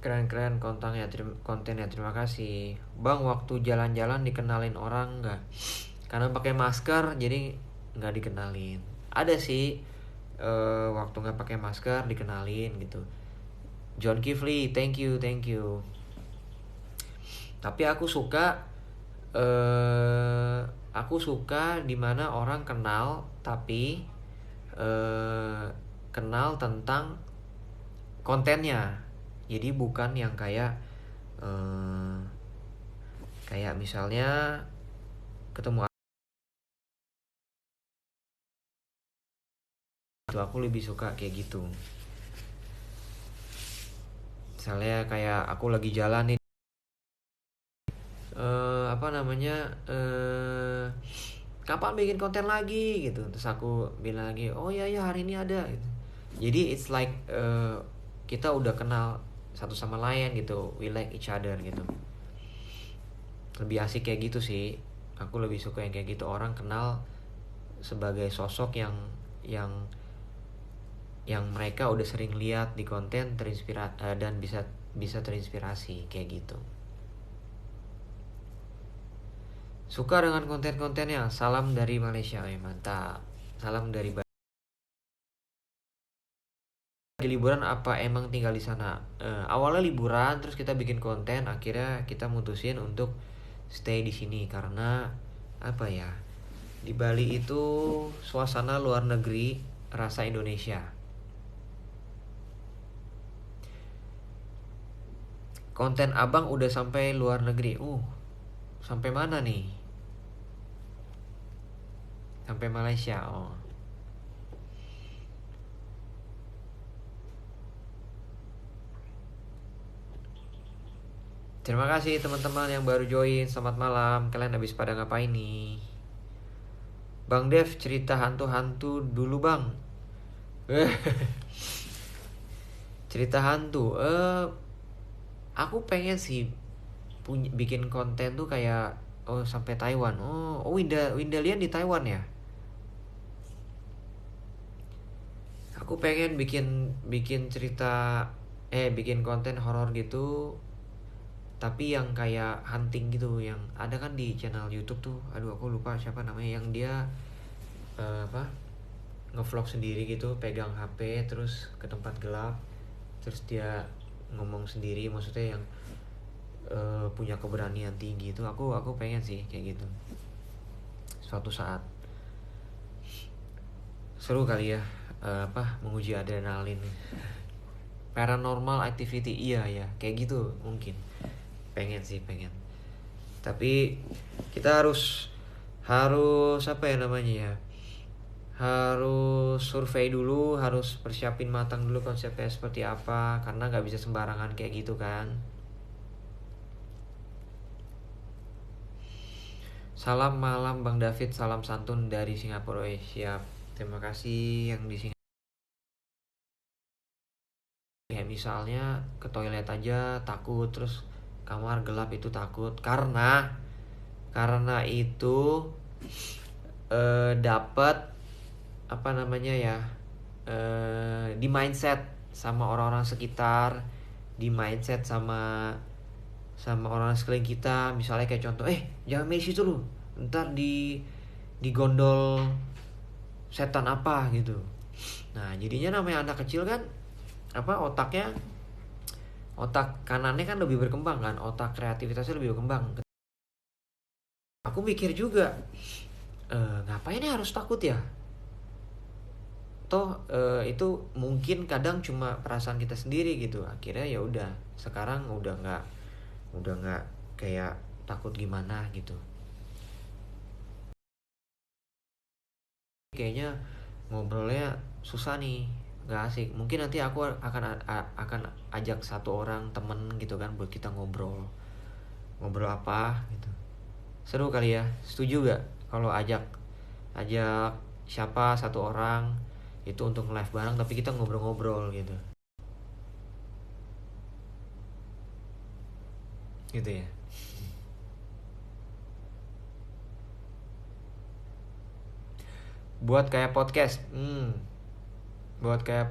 Keren kontennya, terima kasih bang. Waktu jalan-jalan dikenalin orang nggak? Karena pakai masker jadi nggak dikenalin. Ada sih waktu nggak pakai masker dikenalin gitu. John Kifli, thank you. Tapi aku suka dimana orang kenal tapi kenal tentang kontennya. Jadi bukan yang kayak misalnya ketemu itu, aku lebih suka kayak gitu. Misalnya kayak aku lagi jalan nih, apa namanya, kapan bikin konten lagi gitu, terus aku bilang lagi oh ya hari ini ada gitu. Jadi it's like kita udah kenal satu sama lain gitu, we like each other gitu. Lebih asik kayak gitu sih. Aku lebih suka yang kayak gitu, orang kenal sebagai sosok yang yang mereka udah sering lihat di konten dan bisa terinspirasi kayak gitu. Suka dengan konten-kontennya. Salam dari Malaysia. Mantap. Salam dari lagi liburan apa emang tinggal di sana? Awalnya liburan terus kita bikin konten, akhirnya kita mutusin untuk stay di sini karena apa ya? Di Bali itu suasana luar negeri, rasa Indonesia. Konten abang udah sampai luar negeri. Sampai mana nih? Sampai Malaysia. Oh. Terima kasih teman-teman yang baru join. Selamat malam. Kalian habis pada ngapain nih? Bang Dev cerita hantu-hantu dulu bang. Cerita hantu. Aku pengen sih bikin konten tuh kayak sampai Taiwan. Winda Lian di Taiwan ya. Aku pengen bikin cerita bikin konten horor gitu, tapi yang kayak hunting gitu, yang ada kan di channel YouTube tuh. Aduh aku lupa siapa namanya, yang dia apa ngevlog sendiri gitu, pegang HP terus ke tempat gelap, terus dia ngomong sendiri, maksudnya yang punya keberanian tinggi itu. Aku pengen sih kayak gitu suatu saat. Seru kali ya, menguji adrenalin. Paranormal activity, iya ya kayak gitu mungkin. Pengen sih, pengen. Tapi kita harus apa ya namanya ya, harus survei dulu, harus persiapin matang dulu konsepnya seperti apa, karena nggak bisa sembarangan kayak gitu kan. Salam malam Bang David, salam santun dari Singapura. Siap. Terima kasih yang di Singapura. Kayak misalnya ke toilet aja takut, terus kamar gelap itu takut, karena itu dapat apa namanya ya, di mindset sama orang-orang sekitar, di mindset sama orang sekeliling kita. Misalnya kayak contoh, jangan main situ lu, ntar di gondol setan apa gitu. Nah jadinya namanya anak kecil kan, otak kanannya kan lebih berkembang kan, otak kreativitasnya lebih berkembang. Aku mikir juga, ngapain ya harus takut ya, toh itu mungkin kadang cuma perasaan kita sendiri gitu. Akhirnya ya udah, sekarang udah nggak kayak takut gimana gitu. Kayaknya ngobrolnya susah nih, nggak asik. Mungkin nanti aku akan ajak satu orang temen gitu kan, buat kita ngobrol apa gitu. Seru kali ya, setuju gak kalau ajak siapa satu orang itu untuk live bareng tapi kita ngobrol-ngobrol gitu ya. Buat kayak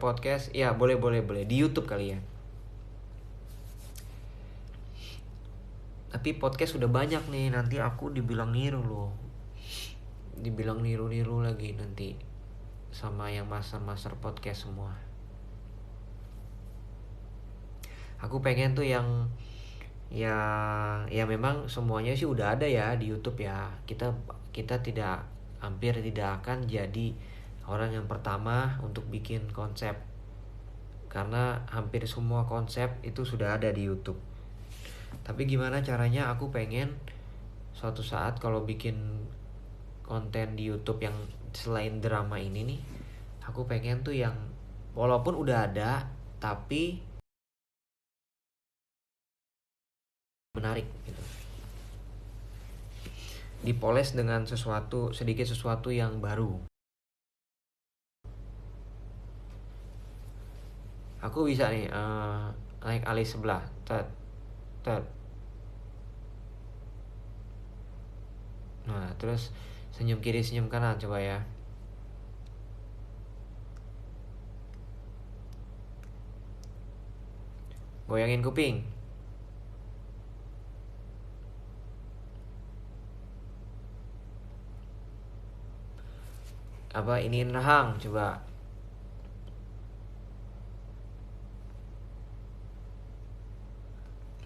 podcast, ya, boleh di YouTube kali ya. Tapi podcast udah banyak nih, nanti aku dibilang niru loh, dibilang niru lagi nanti sama yang master podcast semua. Aku pengen tuh yang ya memang semuanya sih udah ada ya di YouTube ya. Kita hampir tidak akan jadi orang yang pertama untuk bikin konsep, karena hampir semua konsep itu sudah ada di YouTube. Tapi gimana caranya, aku pengen suatu saat kalau bikin konten di YouTube yang selain drama ini nih, aku pengen tuh yang walaupun udah ada tapi menarik gitu, dipoles dengan sedikit sesuatu yang baru. Aku bisa nih naik alis sebelah, tet tet. Nah, terus senyum kiri, senyum kanan, coba ya. Goyangin kuping. Apa iniin rahang, coba.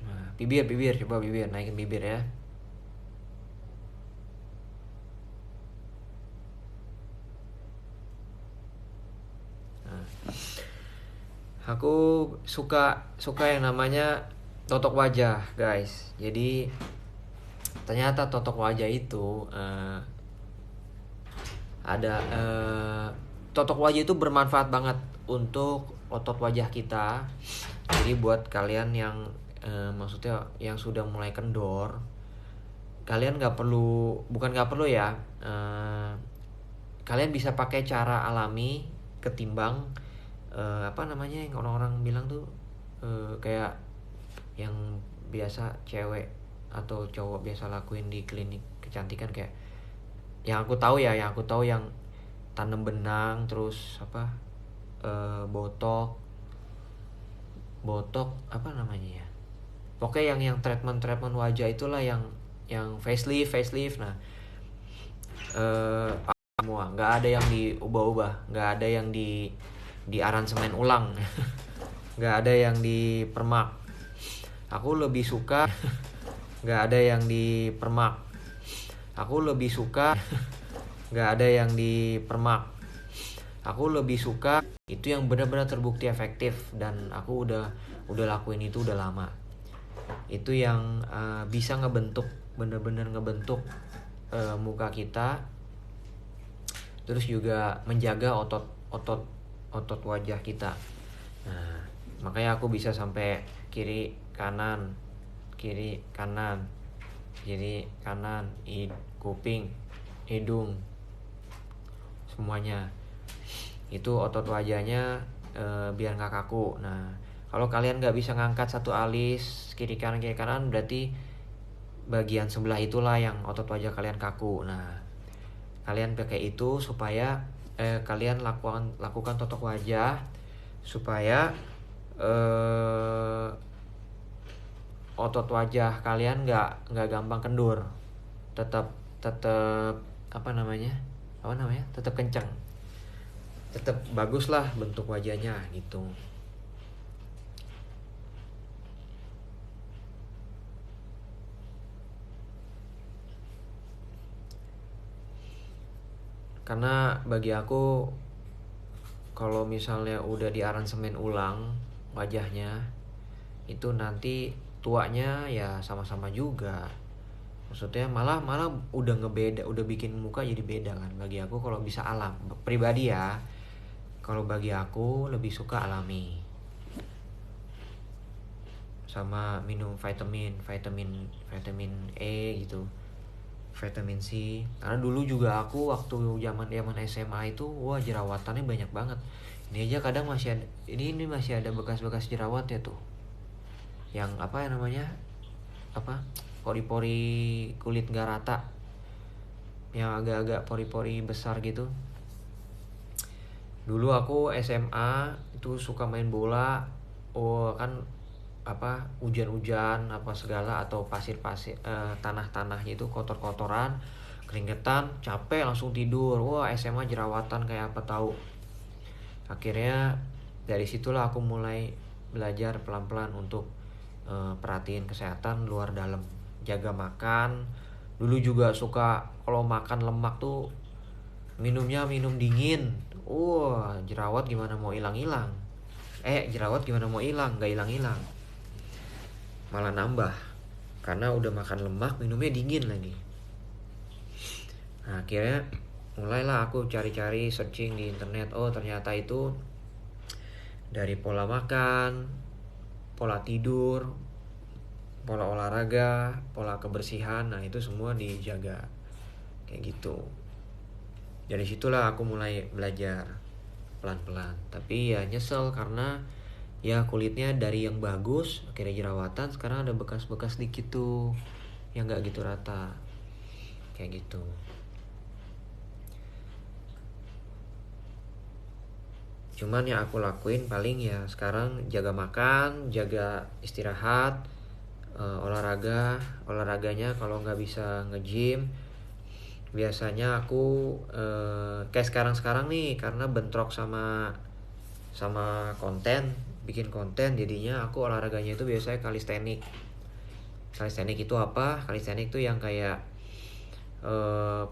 Nah, bibir, coba bibir, naikin bibir ya. Nah, aku suka yang namanya totok wajah, guys. Jadi ternyata totok wajah itu totok wajah itu bermanfaat banget untuk otot wajah kita. Jadi buat kalian yang maksudnya yang sudah mulai kendor, kalian nggak perlu ya, kalian bisa pakai cara alami ketimbang apa namanya yang orang-orang bilang tuh kayak yang biasa cewek atau cowok biasa lakuin di klinik kecantikan, kayak yang aku tahu yang tanam benang, terus apa botok apa namanya ya, pokoknya yang treatment wajah itulah, yang facelift. Nah, semua nggak ada yang diubah-ubah, nggak ada yang di aransemen ulang, nggak ada yang dipermak. Aku lebih suka nggak ada yang dipermak. Aku lebih suka nggak ada yang dipermak. Aku lebih suka itu yang benar-benar terbukti efektif, dan aku udah lakuin itu udah lama. Itu yang bisa ngebentuk, bener-bener ngebentuk muka kita, terus juga menjaga otot wajah kita. Nah, makanya aku bisa sampai kiri kanan, kuping, hidung, semuanya. Itu otot wajahnya biar nggak kaku. Nah, kalau kalian nggak bisa ngangkat satu alis kiri kanan, berarti bagian sebelah itulah yang otot wajah kalian kaku. Nah, kalian pakai itu supaya kalian lakukan totok wajah supaya otot wajah kalian nggak gampang kendur, tetap apa namanya tetap kencang, tetap bagus lah bentuk wajahnya gitu. Karena bagi aku, kalau misalnya udah diaransemen ulang wajahnya, itu nanti tuanya ya sama-sama juga. Maksudnya malah udah ngebeda, udah bikin muka jadi beda kan. Bagi aku kalau bisa alam, pribadi ya, kalau bagi aku lebih suka alami. Sama minum vitamin E gitu, vitamin C. Karena dulu juga aku waktu zaman SMA itu, wah, jerawatannya banyak banget. Ini aja kadang masih ada, ini masih ada bekas-bekas jerawat ya tuh. Yang apa ya namanya? Apa? Pori-pori kulit nggak rata. Yang agak-agak pori-pori besar gitu. Dulu aku SMA itu suka main bola. Oh, kan apa, hujan-hujan apa segala, atau pasir-pasir, tanah-tanahnya itu kotor-kotoran, keringetan, capek, langsung tidur. Wah, SMA jerawatan kayak apa tahu. Akhirnya dari situlah aku mulai belajar pelan-pelan untuk perhatiin kesehatan luar dalam, jaga makan. Dulu juga suka kalau makan lemak tuh minum dingin. Wah, jerawat gimana mau hilang-hilang. Jerawat gimana mau hilang, gak hilang-hilang, malah nambah, karena udah makan lemak minumnya dingin lagi. Nah, akhirnya mulailah aku cari-cari, searching di internet. Oh, ternyata itu dari pola makan, pola tidur, pola olahraga, pola kebersihan. Nah, itu semua dijaga kayak gitu. Dari situlah aku mulai belajar pelan-pelan. Tapi ya nyesel karena ya kulitnya dari yang bagus akhirnya jerawatan, sekarang ada bekas-bekas dikit tuh yang nggak gitu rata. kayak gitu. Cuman yang aku lakuin paling ya sekarang jaga makan, jaga istirahat, olahraganya kalau nggak bisa nge-gym biasanya aku kayak sekarang nih karena bentrok sama konten, bikin konten, jadinya aku olahraganya itu biasanya kalistenik. Kalistenik itu apa? Kalistenik itu yang kayak eh,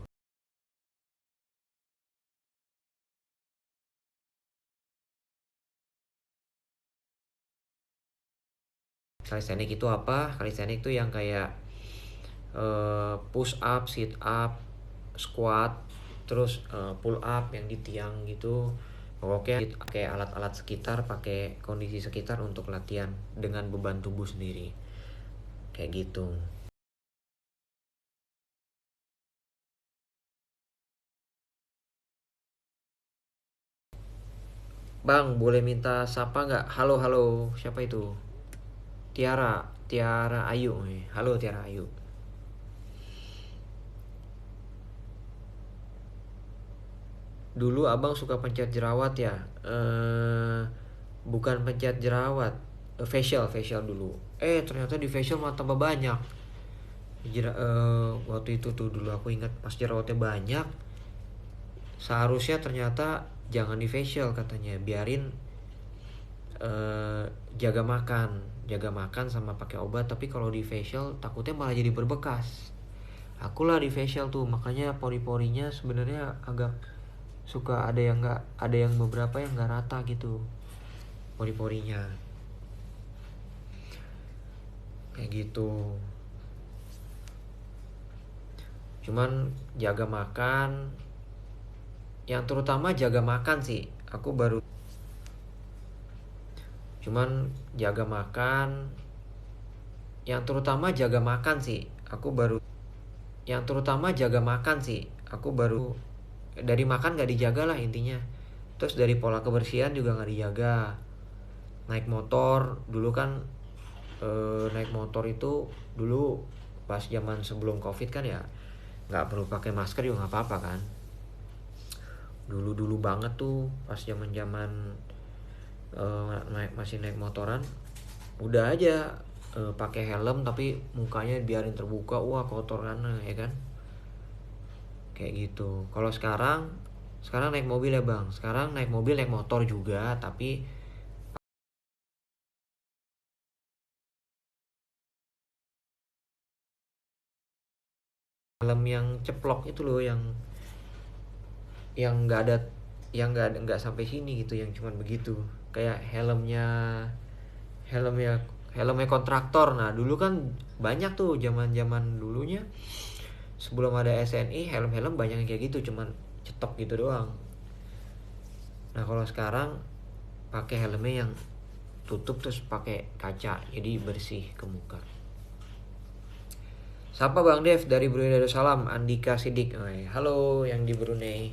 kalistenik itu apa? Kalistenik itu yang kayak push up, sit up, squat, terus pull up yang di tiang gitu. Pokoknya pakai alat-alat sekitar, pakai kondisi sekitar untuk latihan dengan beban tubuh sendiri. Kayak gitu. Bang, boleh minta sapa nggak? Halo, halo. Siapa itu? Tiara, Tiara Ayu. Halo Tiara Ayu. Dulu abang suka pencet jerawat ya? Bukan pencet jerawat, facial dulu. Ternyata di facial malah tambah banyak. Waktu itu tuh dulu aku ingat pas jerawatnya banyak. Seharusnya ternyata jangan di facial katanya, biarin jaga makan sama pakai obat. Tapi kalau di facial takutnya malah jadi berbekas. Akulah di facial tuh, makanya pori-porinya sebenarnya agak suka ada yang nggak, ada yang beberapa yang nggak rata gitu pori-porinya, kayak gitu. Cuman jaga makan, yang terutama jaga makan sih aku baru. Cuman jaga makan, yang terutama jaga makan sih aku baru. Yang terutama jaga makan sih aku baru. Dari makan nggak dijaga lah intinya. Terus dari pola kebersihan juga nggak dijaga. Naik motor dulu kan, naik motor itu dulu pas zaman sebelum covid kan ya nggak perlu pakai masker juga nggak apa-apa kan. Dulu banget tuh pas zaman masih naik motoran udah aja pakai helm tapi mukanya biarin terbuka, wah kotor kan ya kan, kayak gitu. Kalau sekarang naik mobil ya bang, sekarang naik mobil naik motor juga tapi helm yang ceplok itu loh, yang nggak ada, yang nggak sampai sini gitu, yang cuman begitu, kayak helmnya helmnya kontraktor. Nah dulu kan banyak tuh zaman dulunya sebelum ada SNI, helm banyak yang kayak gitu cuman cetok gitu doang. Nah kalau sekarang pakai helmnya yang tutup terus pakai kaca jadi bersih ke muka. Sapa Bang Dev dari Brunei Darussalam, Andika Sidik. Halo yang di Brunei.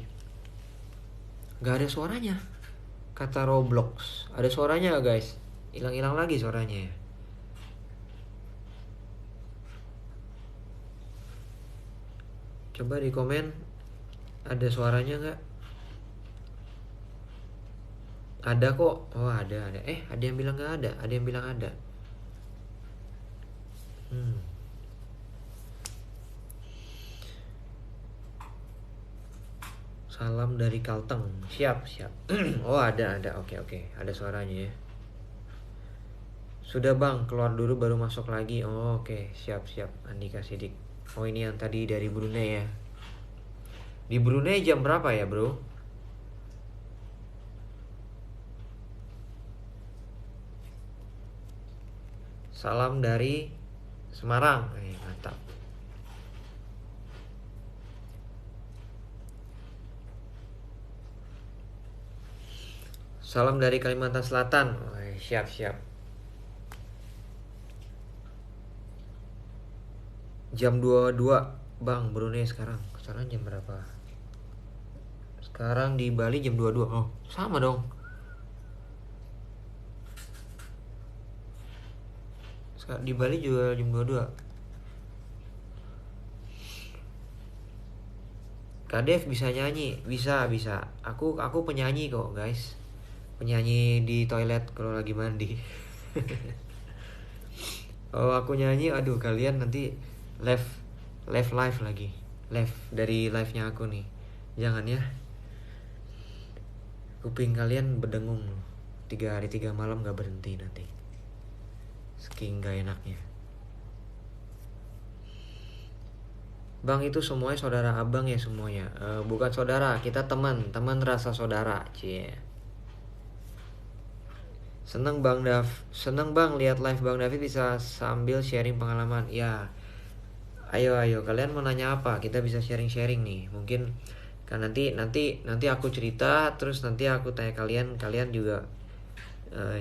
Gak ada suaranya kata Roblox. Ada suaranya gak guys? Hilang-hilang lagi suaranya ya. Coba di komen ada suaranya nggak? Ada kok. Oh ada. Ada yang bilang nggak ada. Ada yang bilang ada. Hmm. Salam dari Kalteng. Siap. Oh ada. Oke. Ada suaranya ya. Sudah bang, keluar dulu baru masuk lagi. Oh oke. Siap. Andika Sidik. Oh ini yang tadi dari Brunei ya. Di Brunei jam berapa ya bro? Salam dari Semarang. Mantap. Salam dari Kalimantan Selatan. Siap. Jam 22 bang Brunei sekarang. Sekarang jam berapa? Sekarang di Bali jam 22. Oh sama dong. Di Bali juga jam 22. Kak Dev bisa nyanyi, bisa. Aku penyanyi kok guys, penyanyi di toilet kalau lagi mandi. Oh aku nyanyi, aduh kalian nanti live live lagi, live dari live nya aku nih, jangan ya, kuping kalian berdengung 3 hari 3 malam gak berhenti nanti, saking gak enaknya. Bang itu semuanya saudara abang ya semuanya? Bukan saudara, kita teman rasa saudara, cie. Seneng bang lihat live Bang David bisa sambil sharing pengalaman. Ya, ayo kalian mau nanya apa? Kita bisa sharing nih. Mungkin kan nanti aku cerita, terus nanti aku tanya kalian juga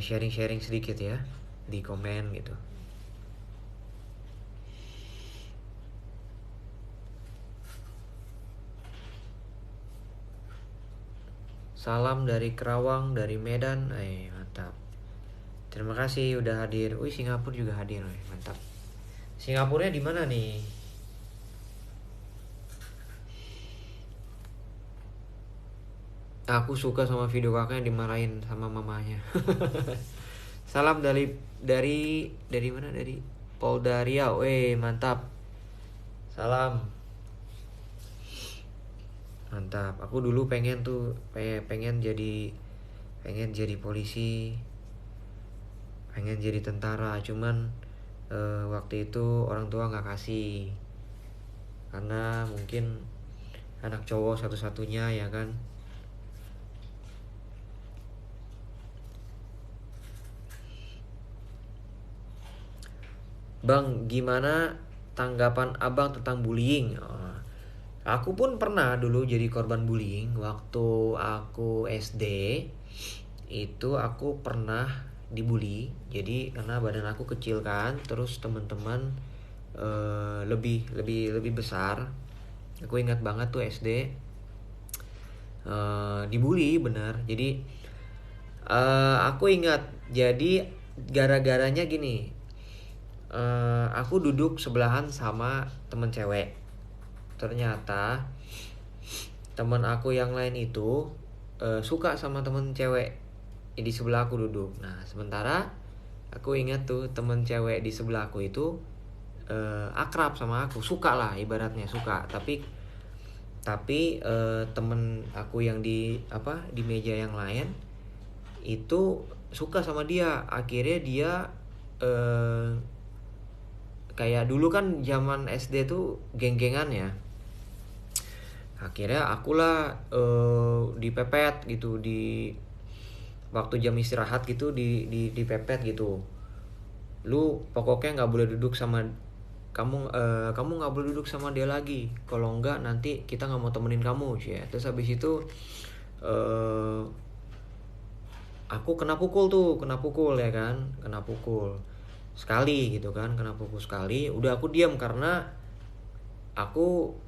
sharing sedikit ya di komen gitu. Salam dari Kerawang, dari Medan. Mantap. Terima kasih udah hadir. Wih, Singapura juga hadir. Mantap. Singapurnya di mana nih? Aku suka sama video kakaknya dimarahin sama mamanya. Salam dari mana? Dari Polda Riau. Mantap. Salam. Mantap. Aku dulu pengen jadi polisi, pengen jadi tentara, cuman waktu itu orang tua nggak kasih, karena mungkin anak cowok satu-satunya ya kan. Bang, gimana tanggapan abang tentang bullying? Aku pun pernah dulu jadi korban bullying. Waktu aku SD itu aku pernah dibully. Jadi karena badan aku kecil kan, terus teman-teman lebih besar. Aku ingat banget tuh SD dibully bener. Jadi aku ingat, jadi gara-garanya gini. Aku duduk sebelahan sama temen cewek. Ternyata temen aku yang lain itu suka sama temen cewek di sebelah aku duduk. Nah sementara aku ingat tuh temen cewek di sebelah aku itu akrab sama aku, suka lah ibaratnya suka. Tapi temen aku yang di meja yang lain itu suka sama dia. Akhirnya dia kayak dulu kan zaman SD tuh geng-gengan ya. Akhirnya akulah dipepet gitu di waktu jam istirahat gitu, dipepet gitu. Lu pokoknya nggak boleh duduk sama kamu nggak boleh duduk sama dia lagi. Kalau enggak nanti kita nggak mau temenin kamu ya. Terus habis itu aku kena pukul ya kan, kena pukul sekali gitu kan, kena pukul sekali. Udah aku diam karena aku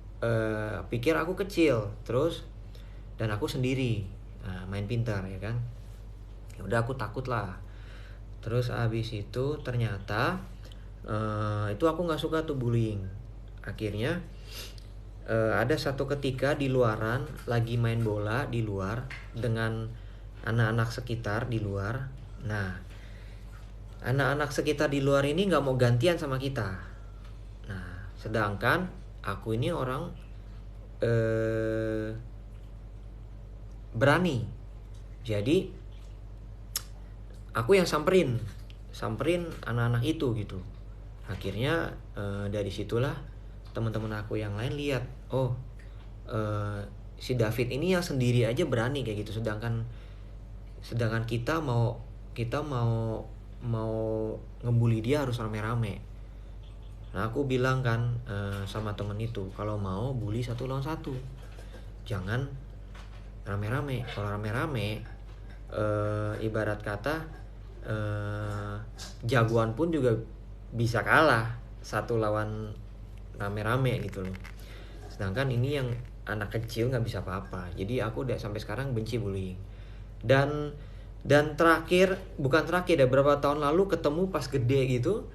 pikir aku kecil, terus dan aku sendiri, main pintar ya kan. Ya udah aku takut lah. Terus abis itu ternyata itu aku nggak suka tuh bullying. Akhirnya ada satu ketika di luaran lagi main bola di luar dengan anak-anak sekitar di luar. Nah anak-anak sekitar di luar ini nggak mau gantian sama kita. Nah sedangkan aku ini orang berani. Jadi aku yang samperin anak-anak itu gitu. Akhirnya dari situlah teman-teman aku yang lain lihat, oh si David ini yang sendiri aja berani kayak gitu, sedangkan kita mau ngebully dia harus rame-rame. Nah aku bilang kan sama temen itu, kalau mau bully 1 lawan 1, jangan rame-rame. Kalau rame-rame ibarat kata jagoan pun juga bisa kalah 1 lawan rame-rame gitu loh. Sedangkan ini yang anak kecil nggak bisa apa-apa. Jadi aku udah sampai sekarang benci bullying. Dan bukan terakhir, ada beberapa tahun lalu ketemu pas gede gitu,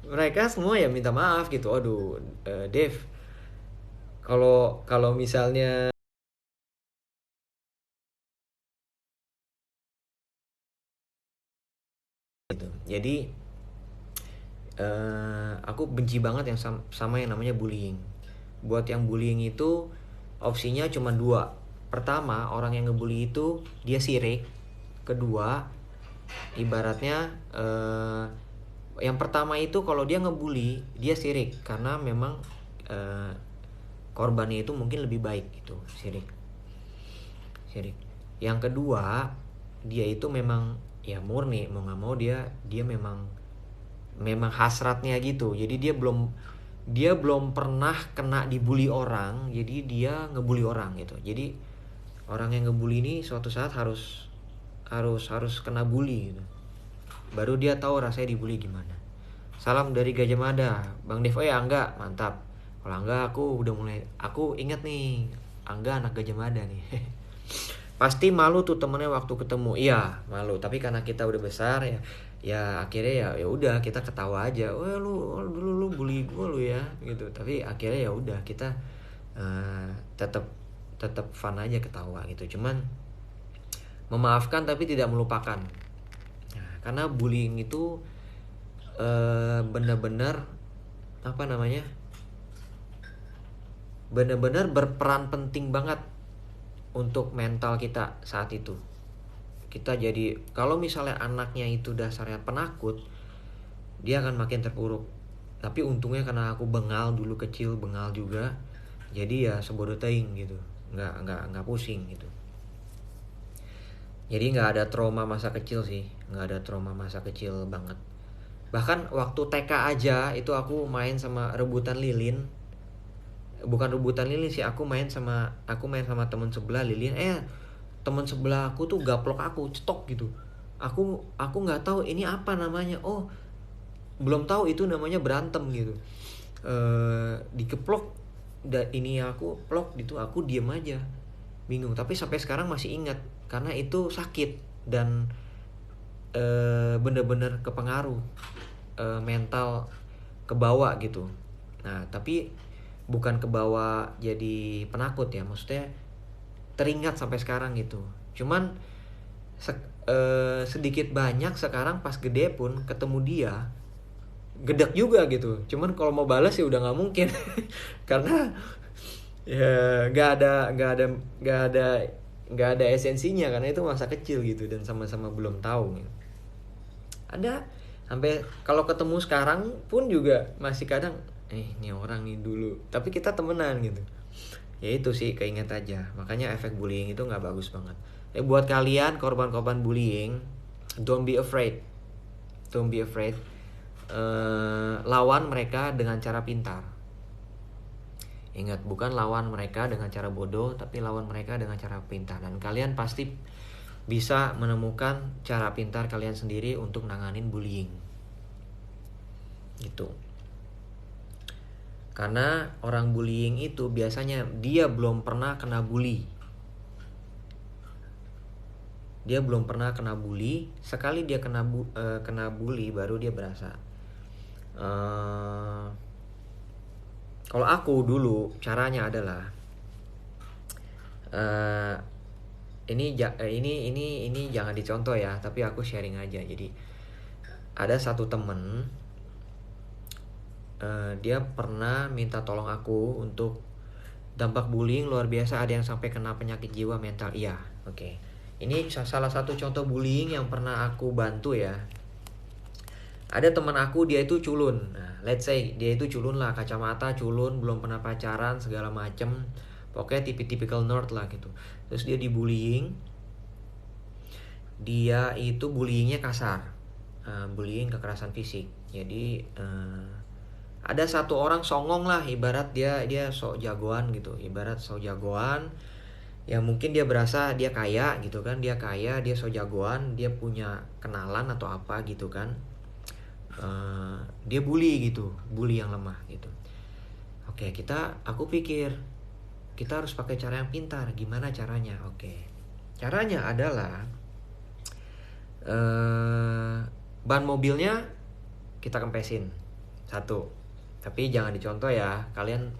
mereka semua ya minta maaf gitu. Aduh, Dev, Kalau kalau misalnya gitu. Jadi aku benci banget yang sama yang namanya bullying. Buat yang bullying itu opsinya cuma dua. Pertama, orang yang ngebully itu dia sirik. Kedua, ibaratnya yang pertama itu kalau dia ngebully dia sirik karena memang eh, korbannya itu mungkin lebih baik itu sirik. Yang kedua, dia itu memang ya murni mau nggak mau dia memang memang hasratnya gitu. Jadi dia belum pernah kena dibully orang, jadi dia ngebully orang gitu. Jadi orang yang ngebully ini suatu saat harus kena bully gitu. Baru dia tahu rasanya dibully gimana. Salam dari Gajah Mada, Bang Dev. Oh ya, Angga, mantap. Kalau Angga aku ingat nih, Angga anak Gajah Mada nih. Pasti malu tuh temennya waktu ketemu. Iya, malu. Tapi karena kita udah besar ya, ya akhirnya ya udah kita ketawa aja. Wah, dulu lu bully gue lu ya gitu. Tapi akhirnya ya udah kita tetap tetap fun aja ketawa gitu. Cuman memaafkan tapi tidak melupakan. Nah, karena bullying itu benar-benar apa namanya? Benar-benar berperan penting banget untuk mental kita saat itu. Kita jadi kalau misalnya anaknya itu dasarnya penakut, dia akan makin terpuruk. Tapi untungnya karena aku bengal dulu kecil, bengal juga, jadi ya sebodoh teing gitu, nggak pusing gitu. Jadi nggak ada trauma masa kecil sih, nggak ada trauma masa kecil banget. Bahkan waktu TK aja itu aku main sama rebutan lilin, bukan rebutan lilin sih, aku main sama temen sebelah lilin. Temen sebelah aku tuh gaplok aku, cetok gitu. Aku nggak tahu ini apa namanya. Oh, belum tahu itu namanya berantem gitu. Dikeplok ini aku plok gitu, aku diem aja bingung. Tapi sampai sekarang masih ingat karena itu sakit dan bener-bener kepengaruh mental kebawa gitu. Nah tapi bukan kebawa jadi penakut ya, maksudnya teringat sampai sekarang gitu. Cuman sedikit banyak sekarang pas gede pun ketemu dia gedek juga gitu. Cuman kalau mau balas ya udah nggak mungkin karena ya nggak ada esensinya karena itu masa kecil gitu dan sama-sama belum tahu gitu. Ada sampai kalau ketemu sekarang pun juga masih kadang ini orang nih dulu tapi kita temenan gitu. Ya itu sih keinget aja, makanya efek bullying itu nggak bagus banget. Buat kalian korban-korban bullying, don't be afraid. Don't be afraid. Lawan mereka dengan cara pintar. Ingat, bukan lawan mereka dengan cara bodoh, tapi lawan mereka dengan cara pintar. Dan kalian pasti bisa menemukan cara pintar kalian sendiri untuk nanganin bullying. Gitu. Karena orang bullying itu biasanya dia belum pernah kena bully. Dia belum pernah kena bully, sekali dia kena bully baru dia berasa. Kalau aku dulu caranya adalah ini jangan dicontoh ya, tapi aku sharing aja. Jadi ada satu temen, dia pernah minta tolong aku untuk dampak bullying luar biasa, ada yang sampai kena penyakit jiwa mental. Iya, oke. Ini salah satu contoh bullying yang pernah aku bantu ya. Ada teman aku, dia itu culun. Nah, let's say dia itu culun lah, kacamata, culun, belum pernah pacaran segala macem. Pokoknya tipikal nerd lah gitu. Terus dia dibullying. Dia itu bullyingnya kasar, bullying kekerasan fisik. Jadi ada satu orang songong lah, ibarat dia sok jagoan gitu, ibarat sok jagoan. Ya mungkin dia berasa dia kaya gitu kan, dia kaya, dia sok jagoan, dia punya kenalan atau apa gitu kan. Dia bully gitu, bully yang lemah gitu. Oke, aku pikir kita harus pakai cara yang pintar. Gimana caranya? Oke, caranya adalah ban mobilnya kita kempesin satu. Tapi jangan dicontoh ya, kalian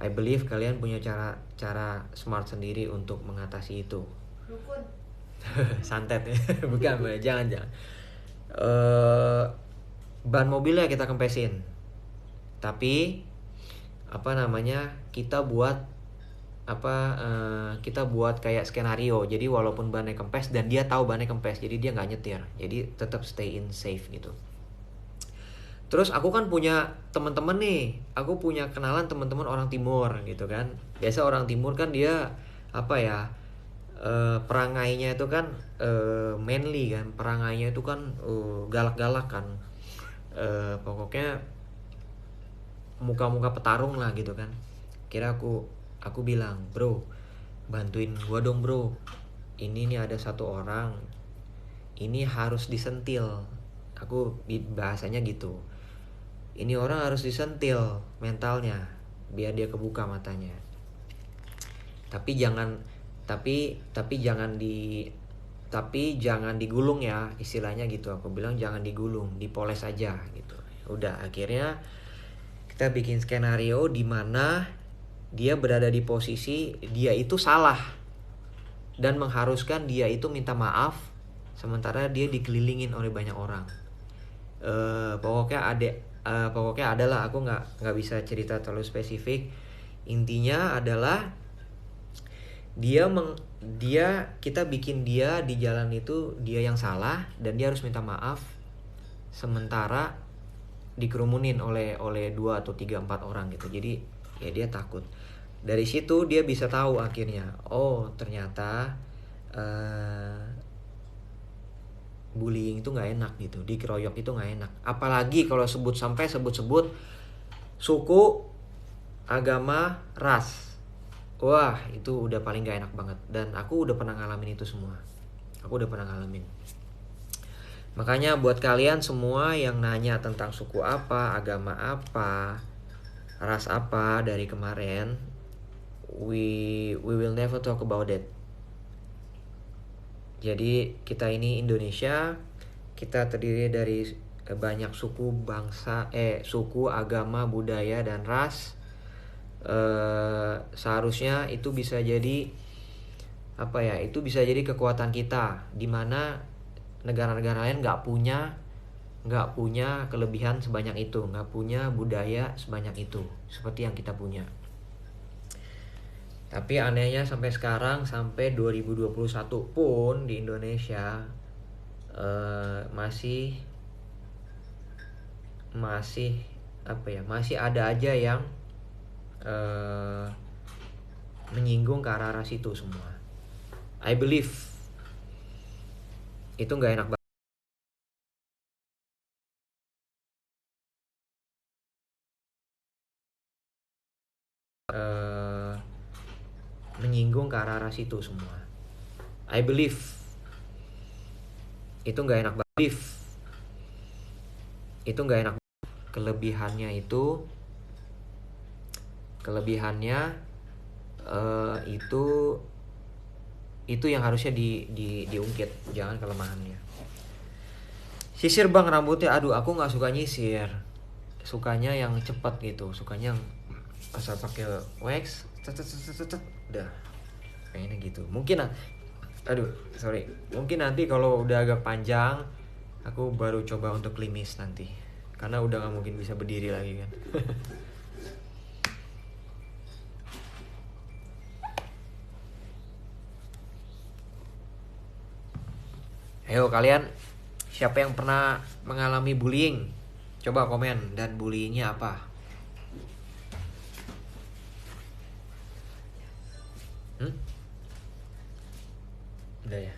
I believe kalian punya cara smart sendiri untuk mengatasi itu.
Dukun.
Santet ya. Bukan, jangan. Ban mobilnya kita kempesin. Tapi kita buat kayak skenario. Jadi walaupun bannya kempes dan dia tahu bannya kempes, jadi dia nggak nyetir. Jadi tetap stay in safe gitu. Terus aku kan punya teman-teman nih. Aku punya kenalan teman-teman orang timur gitu kan. Biasa orang timur kan dia perangainya itu kan manly kan. Perangainya itu kan galak-galak kan. Pokoknya muka-muka petarung lah gitu kan. Kira aku bilang, bro, bantuin gua dong bro. Ini nih ada satu orang, ini harus disentil. Aku bahasanya gitu. Ini orang harus disentil mentalnya biar dia kebuka matanya. Tapi jangan digulung ya, istilahnya gitu. Aku bilang jangan digulung, dipoles aja gitu. Udah, akhirnya kita bikin skenario di mana dia berada di posisi dia itu salah dan mengharuskan dia itu minta maaf, sementara dia dikelilingin oleh banyak orang. Pokoknya adalah, aku nggak bisa cerita terlalu spesifik. Intinya adalah kita bikin dia di jalan itu dia yang salah dan dia harus minta maaf, sementara dikerumunin oleh 2 atau 3, 4 orang gitu. Jadi ya dia takut. Dari situ dia bisa tahu akhirnya, oh ternyata bullying itu nggak enak gitu, dikeroyok itu nggak enak. Apalagi kalau sebut suku, agama, ras. Wah, itu udah paling gak enak banget. Dan aku udah pernah ngalamin itu semua. Makanya buat kalian semua yang nanya tentang suku apa, agama apa, ras apa dari kemarin, we will never talk about it. Jadi kita ini Indonesia, kita terdiri dari banyak suku, agama, budaya, dan ras. Seharusnya itu bisa jadi itu bisa jadi kekuatan kita, dimana negara-negara lain nggak punya kelebihan sebanyak itu, nggak punya budaya sebanyak itu seperti yang kita punya. Tapi anehnya sampai sekarang, sampai 2021 pun di Indonesia masih ada aja yang menyinggung ke arah ras itu semua. I believe itu nggak enak banget. Menyinggung ke arah ras itu semua. I believe itu nggak enak banget. Kelebihannya itu yang harusnya diungkit, jangan kelemahannya. Sisir bang rambutnya, aduh aku nggak suka nyisir, sukanya yang cepat gitu, sukanya yang asal pakai wax, udah kayaknya gitu. Mungkin nanti kalau udah agak panjang aku baru coba untuk klimis nanti, karena udah nggak mungkin bisa berdiri lagi kan. Ayo kalian, siapa yang pernah mengalami bullying? Coba komen, dan bullyingnya apa? Udah ya.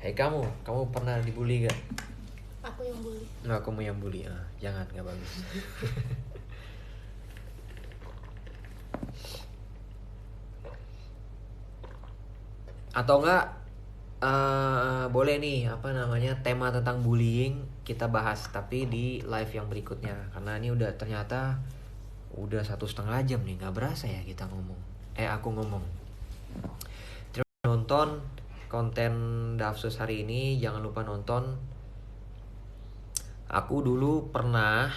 Hei kamu pernah dibully gak?
Aku yang bully.
Nah, kamu yang bully. Jangan, gak bagus. Atau enggak boleh nih tema tentang bullying kita bahas, tapi di live yang berikutnya, karena ini ternyata udah 1,5 jam nih, nggak berasa ya kita ngomong. Aku ngomong. Terima kasih nonton konten Dafsus hari ini. Jangan lupa nonton. Aku dulu pernah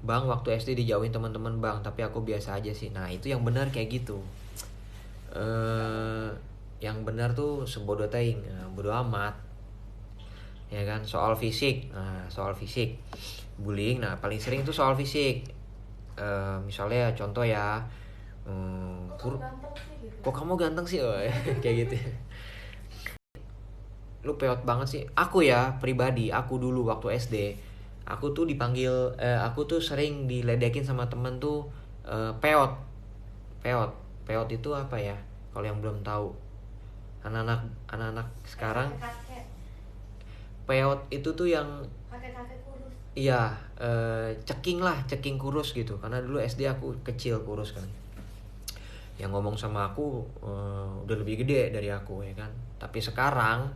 Bang, waktu SD dijauhin teman-teman bang, tapi aku biasa aja sih. Nah itu yang benar kayak gitu. Yang benar tuh sebodoh teing, bodoh amat, ya kan. Soal fisik, nah soal fisik bullying, nah paling sering tuh soal fisik. Misalnya contoh ya,
Kok ganteng sih gitu.
kok kamu ganteng sih, oh, kayak gitu. Lu peot banget sih. Aku ya pribadi, aku dulu waktu SD, aku tuh dipanggil, aku tuh sering diledekin sama temen tuh, peot. Peot, peot itu apa ya? Kalau yang belum tahu, anak-anak sekarang,
Kakek
peot itu tuh yang,
kakek kurus.
iya, ceking lah, ceking kurus gitu. Karena dulu SD aku kecil kurus kan. Yang ngomong sama aku udah lebih gede dari aku ya kan. Tapi sekarang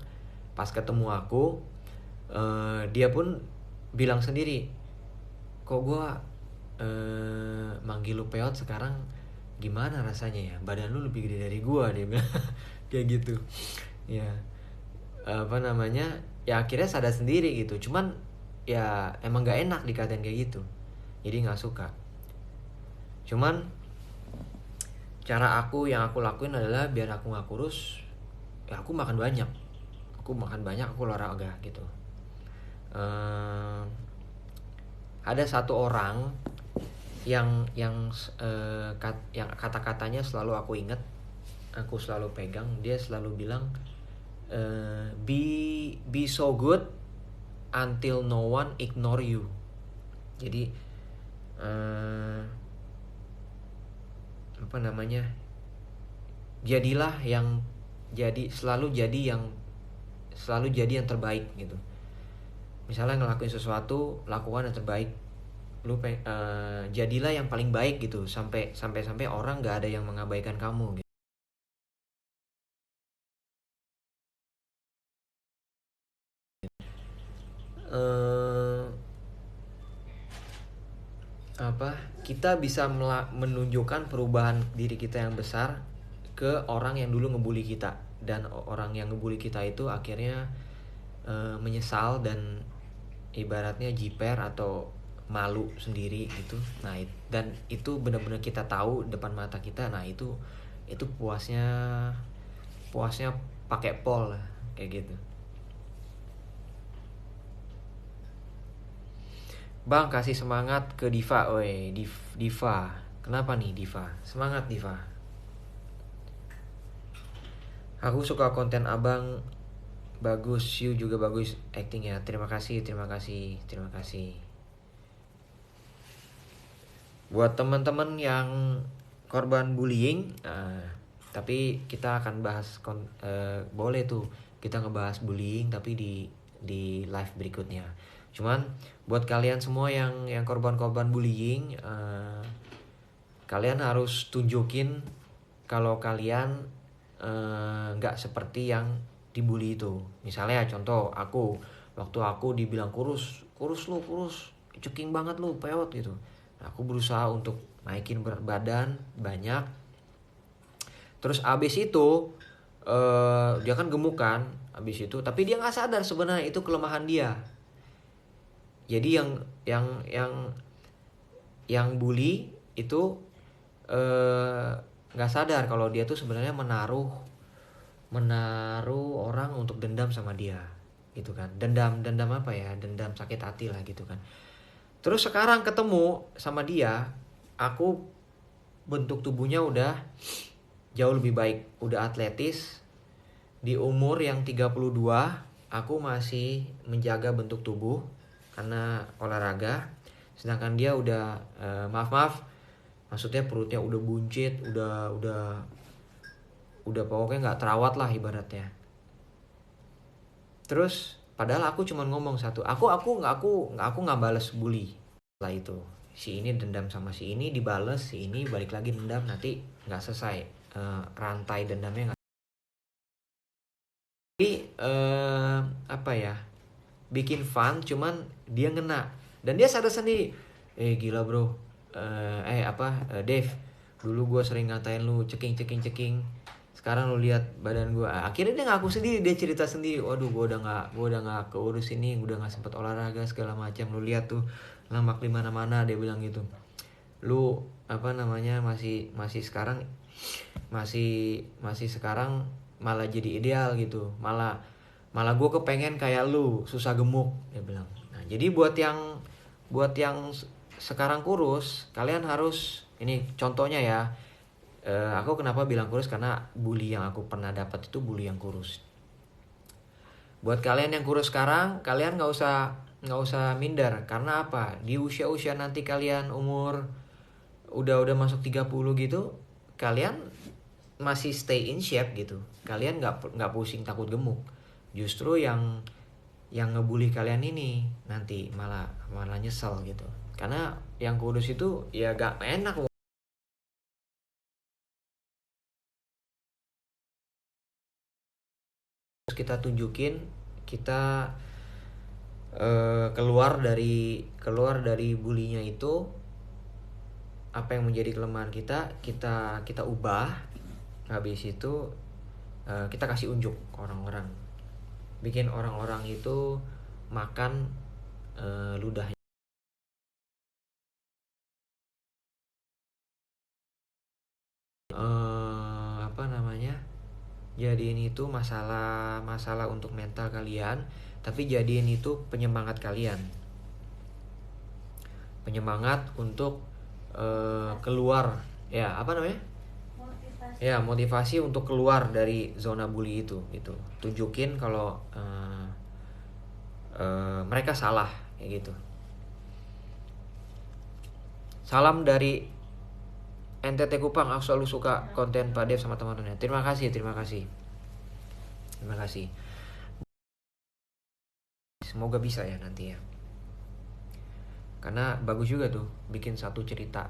pas ketemu aku, dia pun bilang sendiri, kok gua manggil lu peot sekarang gimana rasanya ya, badan lu lebih gede dari gua, dia bilang. Kayak gitu ya. Apa namanya, ya akhirnya sadar sendiri gitu. Cuman ya emang gak enak dikatain kayak gitu, jadi gak suka. Cuman cara yang aku lakuin adalah biar aku gak kurus, ya aku makan banyak, aku olahraga gitu. Ada satu orang yang kata-katanya selalu aku ingat, aku selalu pegang. Dia selalu bilang, be so good until no one ignore you. Jadi apa namanya, selalu jadi yang terbaik gitu. Misalnya ngelakuin sesuatu, lakukan yang terbaik. Jadilah yang paling baik gitu, sampai orang nggak ada yang mengabaikan kamu gitu. Kita bisa menunjukkan perubahan diri kita yang besar ke orang yang dulu ngebully kita, dan orang yang ngebully kita itu akhirnya menyesal dan ibaratnya jiper atau malu sendiri gitu. Nah, dan itu benar-benar kita tahu depan mata kita. Nah, itu puasnya pakai pol lah, kayak gitu. Bang, kasih semangat ke Diva. Oi, Diva. Kenapa nih Diva? Semangat Diva. Aku suka konten abang, bagus, you juga bagus acting ya. Terima kasih. Buat teman-teman yang korban bullying, tapi kita akan bahas boleh tuh kita ngebahas bullying tapi di live berikutnya. Cuman buat kalian semua yang korban bullying, kalian harus tunjukin kalau kalian nggak seperti yang dibully itu. Misalnya contoh, waktu aku dibilang kurus lu, ceking banget lu, peot gitu. Nah, aku berusaha untuk naikin berat badan banyak. Terus abis itu dia kan gemuk kan, abis itu, tapi dia nggak sadar sebenarnya itu kelemahan dia. Jadi yang bully itu nggak sadar kalau dia tuh sebenarnya menaruh orang untuk dendam sama dia gitu kan. Dendam apa ya, dendam sakit hati lah gitu kan. Terus sekarang ketemu sama dia, aku bentuk tubuhnya udah jauh lebih baik, udah atletis. Di umur yang 32 aku masih menjaga bentuk tubuh karena olahraga, sedangkan dia udah maksudnya perutnya udah buncit, udah pokoknya nggak terawat lah ibaratnya. Terus padahal aku cuma ngomong satu, aku nggak balas bully. Setelah itu si ini dendam sama si ini, dibales si ini balik lagi dendam, nanti nggak selesai, rantai dendamnya nggak. Jadi apa ya, bikin fun, cuman dia ngena dan dia sadar sendiri. Gila bro, Dave, dulu gue sering ngatain lu ceking, sekarang lu lihat badan gue. Akhirnya dia ngaku sendiri, dia cerita sendiri, waduh gue udah nggak keurus ini, udah nggak sempet olahraga segala macam, lu lihat tuh ngambak di mana-mana, dia bilang gitu. Lu apa namanya masih sekarang masih sekarang malah jadi ideal gitu, malah gue kepengen kayak lu, susah gemuk, dia bilang. Nah jadi buat yang sekarang kurus, kalian harus, ini contohnya ya, aku kenapa bilang kurus, karena bully yang aku pernah dapat itu bully yang kurus. Buat kalian yang kurus sekarang, kalian nggak usah minder. Karena apa? Di usia nanti kalian umur udah masuk 30 gitu, kalian masih stay in shape gitu. Kalian nggak pusing takut gemuk. Justru yang ngebully kalian ini nanti malah nyesel gitu. Karena yang kurus itu ya gak enak. Terus kita tunjukin kita keluar dari bulinya itu, apa yang menjadi kelemahan kita ubah. Habis itu kita kasih unjuk ke orang-orang, bikin orang-orang itu makan ludahnya. Apa namanya, jadiin itu masalah untuk mental kalian, tapi jadiin itu penyemangat kalian, penyemangat untuk keluar, ya apa namanya, motivasi untuk keluar dari zona bully itu gitu. Tunjukin kalau mereka salah kayak gitu. Salam dari NTT Kupang. Aku selalu suka konten Pak Dev sama teman-temannya. Terima kasih. Semoga bisa ya nanti ya. Karena bagus juga tuh bikin satu cerita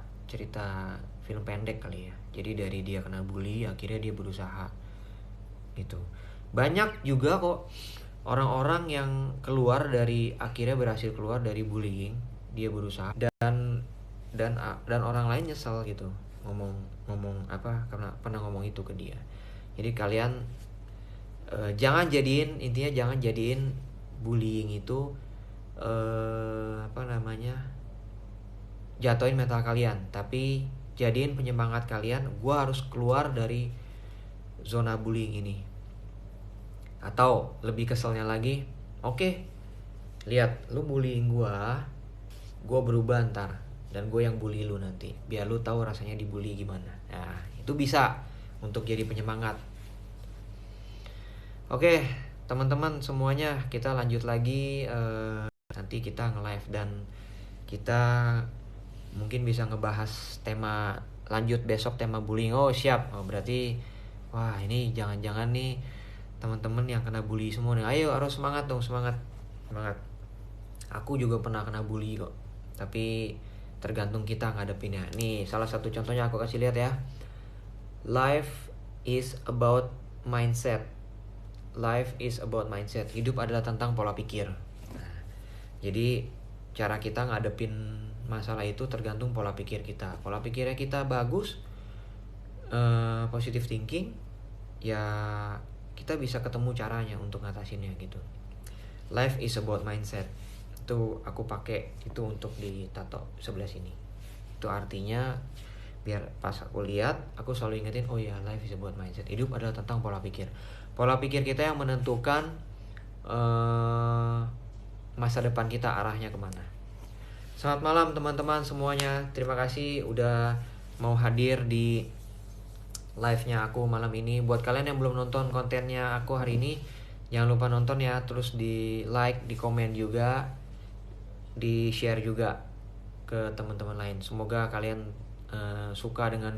film pendek kali ya. Jadi dari dia kena bully, akhirnya dia berusaha gitu. Banyak juga kok orang-orang yang akhirnya berhasil keluar dari bullying, dia berusaha, dan orang lain nyesel gitu ngomong apa, karena pernah ngomong itu ke dia. Jadi kalian jangan jadiin bullying itu apa namanya, jatuhin mental kalian, tapi jadiin penyemangat kalian. Gua harus keluar dari zona bullying ini. Atau lebih keselnya lagi, oke, lihat lu bullying gua berubah ntar, dan gue yang bully lu nanti, biar lu tahu rasanya dibully gimana. Nah itu bisa untuk jadi penyemangat. Oke teman-teman semuanya, kita lanjut lagi. Nanti kita nge-live dan kita mungkin bisa ngebahas tema lanjut besok, tema bullying. Oh siap. Oh berarti wah ini jangan-jangan nih teman-teman yang kena bully semua nih, ayo harus semangat dong, semangat. Aku juga pernah kena bully kok, tapi tergantung kita ngadepinnya. Nih salah satu contohnya aku kasih lihat ya. Life is about mindset. Hidup adalah tentang pola pikir. Nah, jadi cara kita ngadepin masalah itu tergantung pola pikir kita. Pola pikirnya kita bagus, positive thinking, ya kita bisa ketemu caranya untuk ngatasinnya gitu. Life is about mindset. Itu aku pakai itu untuk ditato sebelah sini. Itu artinya biar pas aku lihat, aku selalu ingetin, oh ya, life is about mindset. Hidup adalah tentang pola pikir. Pola pikir kita yang menentukan masa depan kita arahnya kemana. Selamat malam teman-teman semuanya. Terima kasih udah mau hadir di live-nya aku malam ini. Buat kalian yang belum nonton kontennya aku hari ini, jangan lupa nonton ya. Terus di like, di komen juga, di share juga ke teman-teman lain. Semoga kalian suka dengan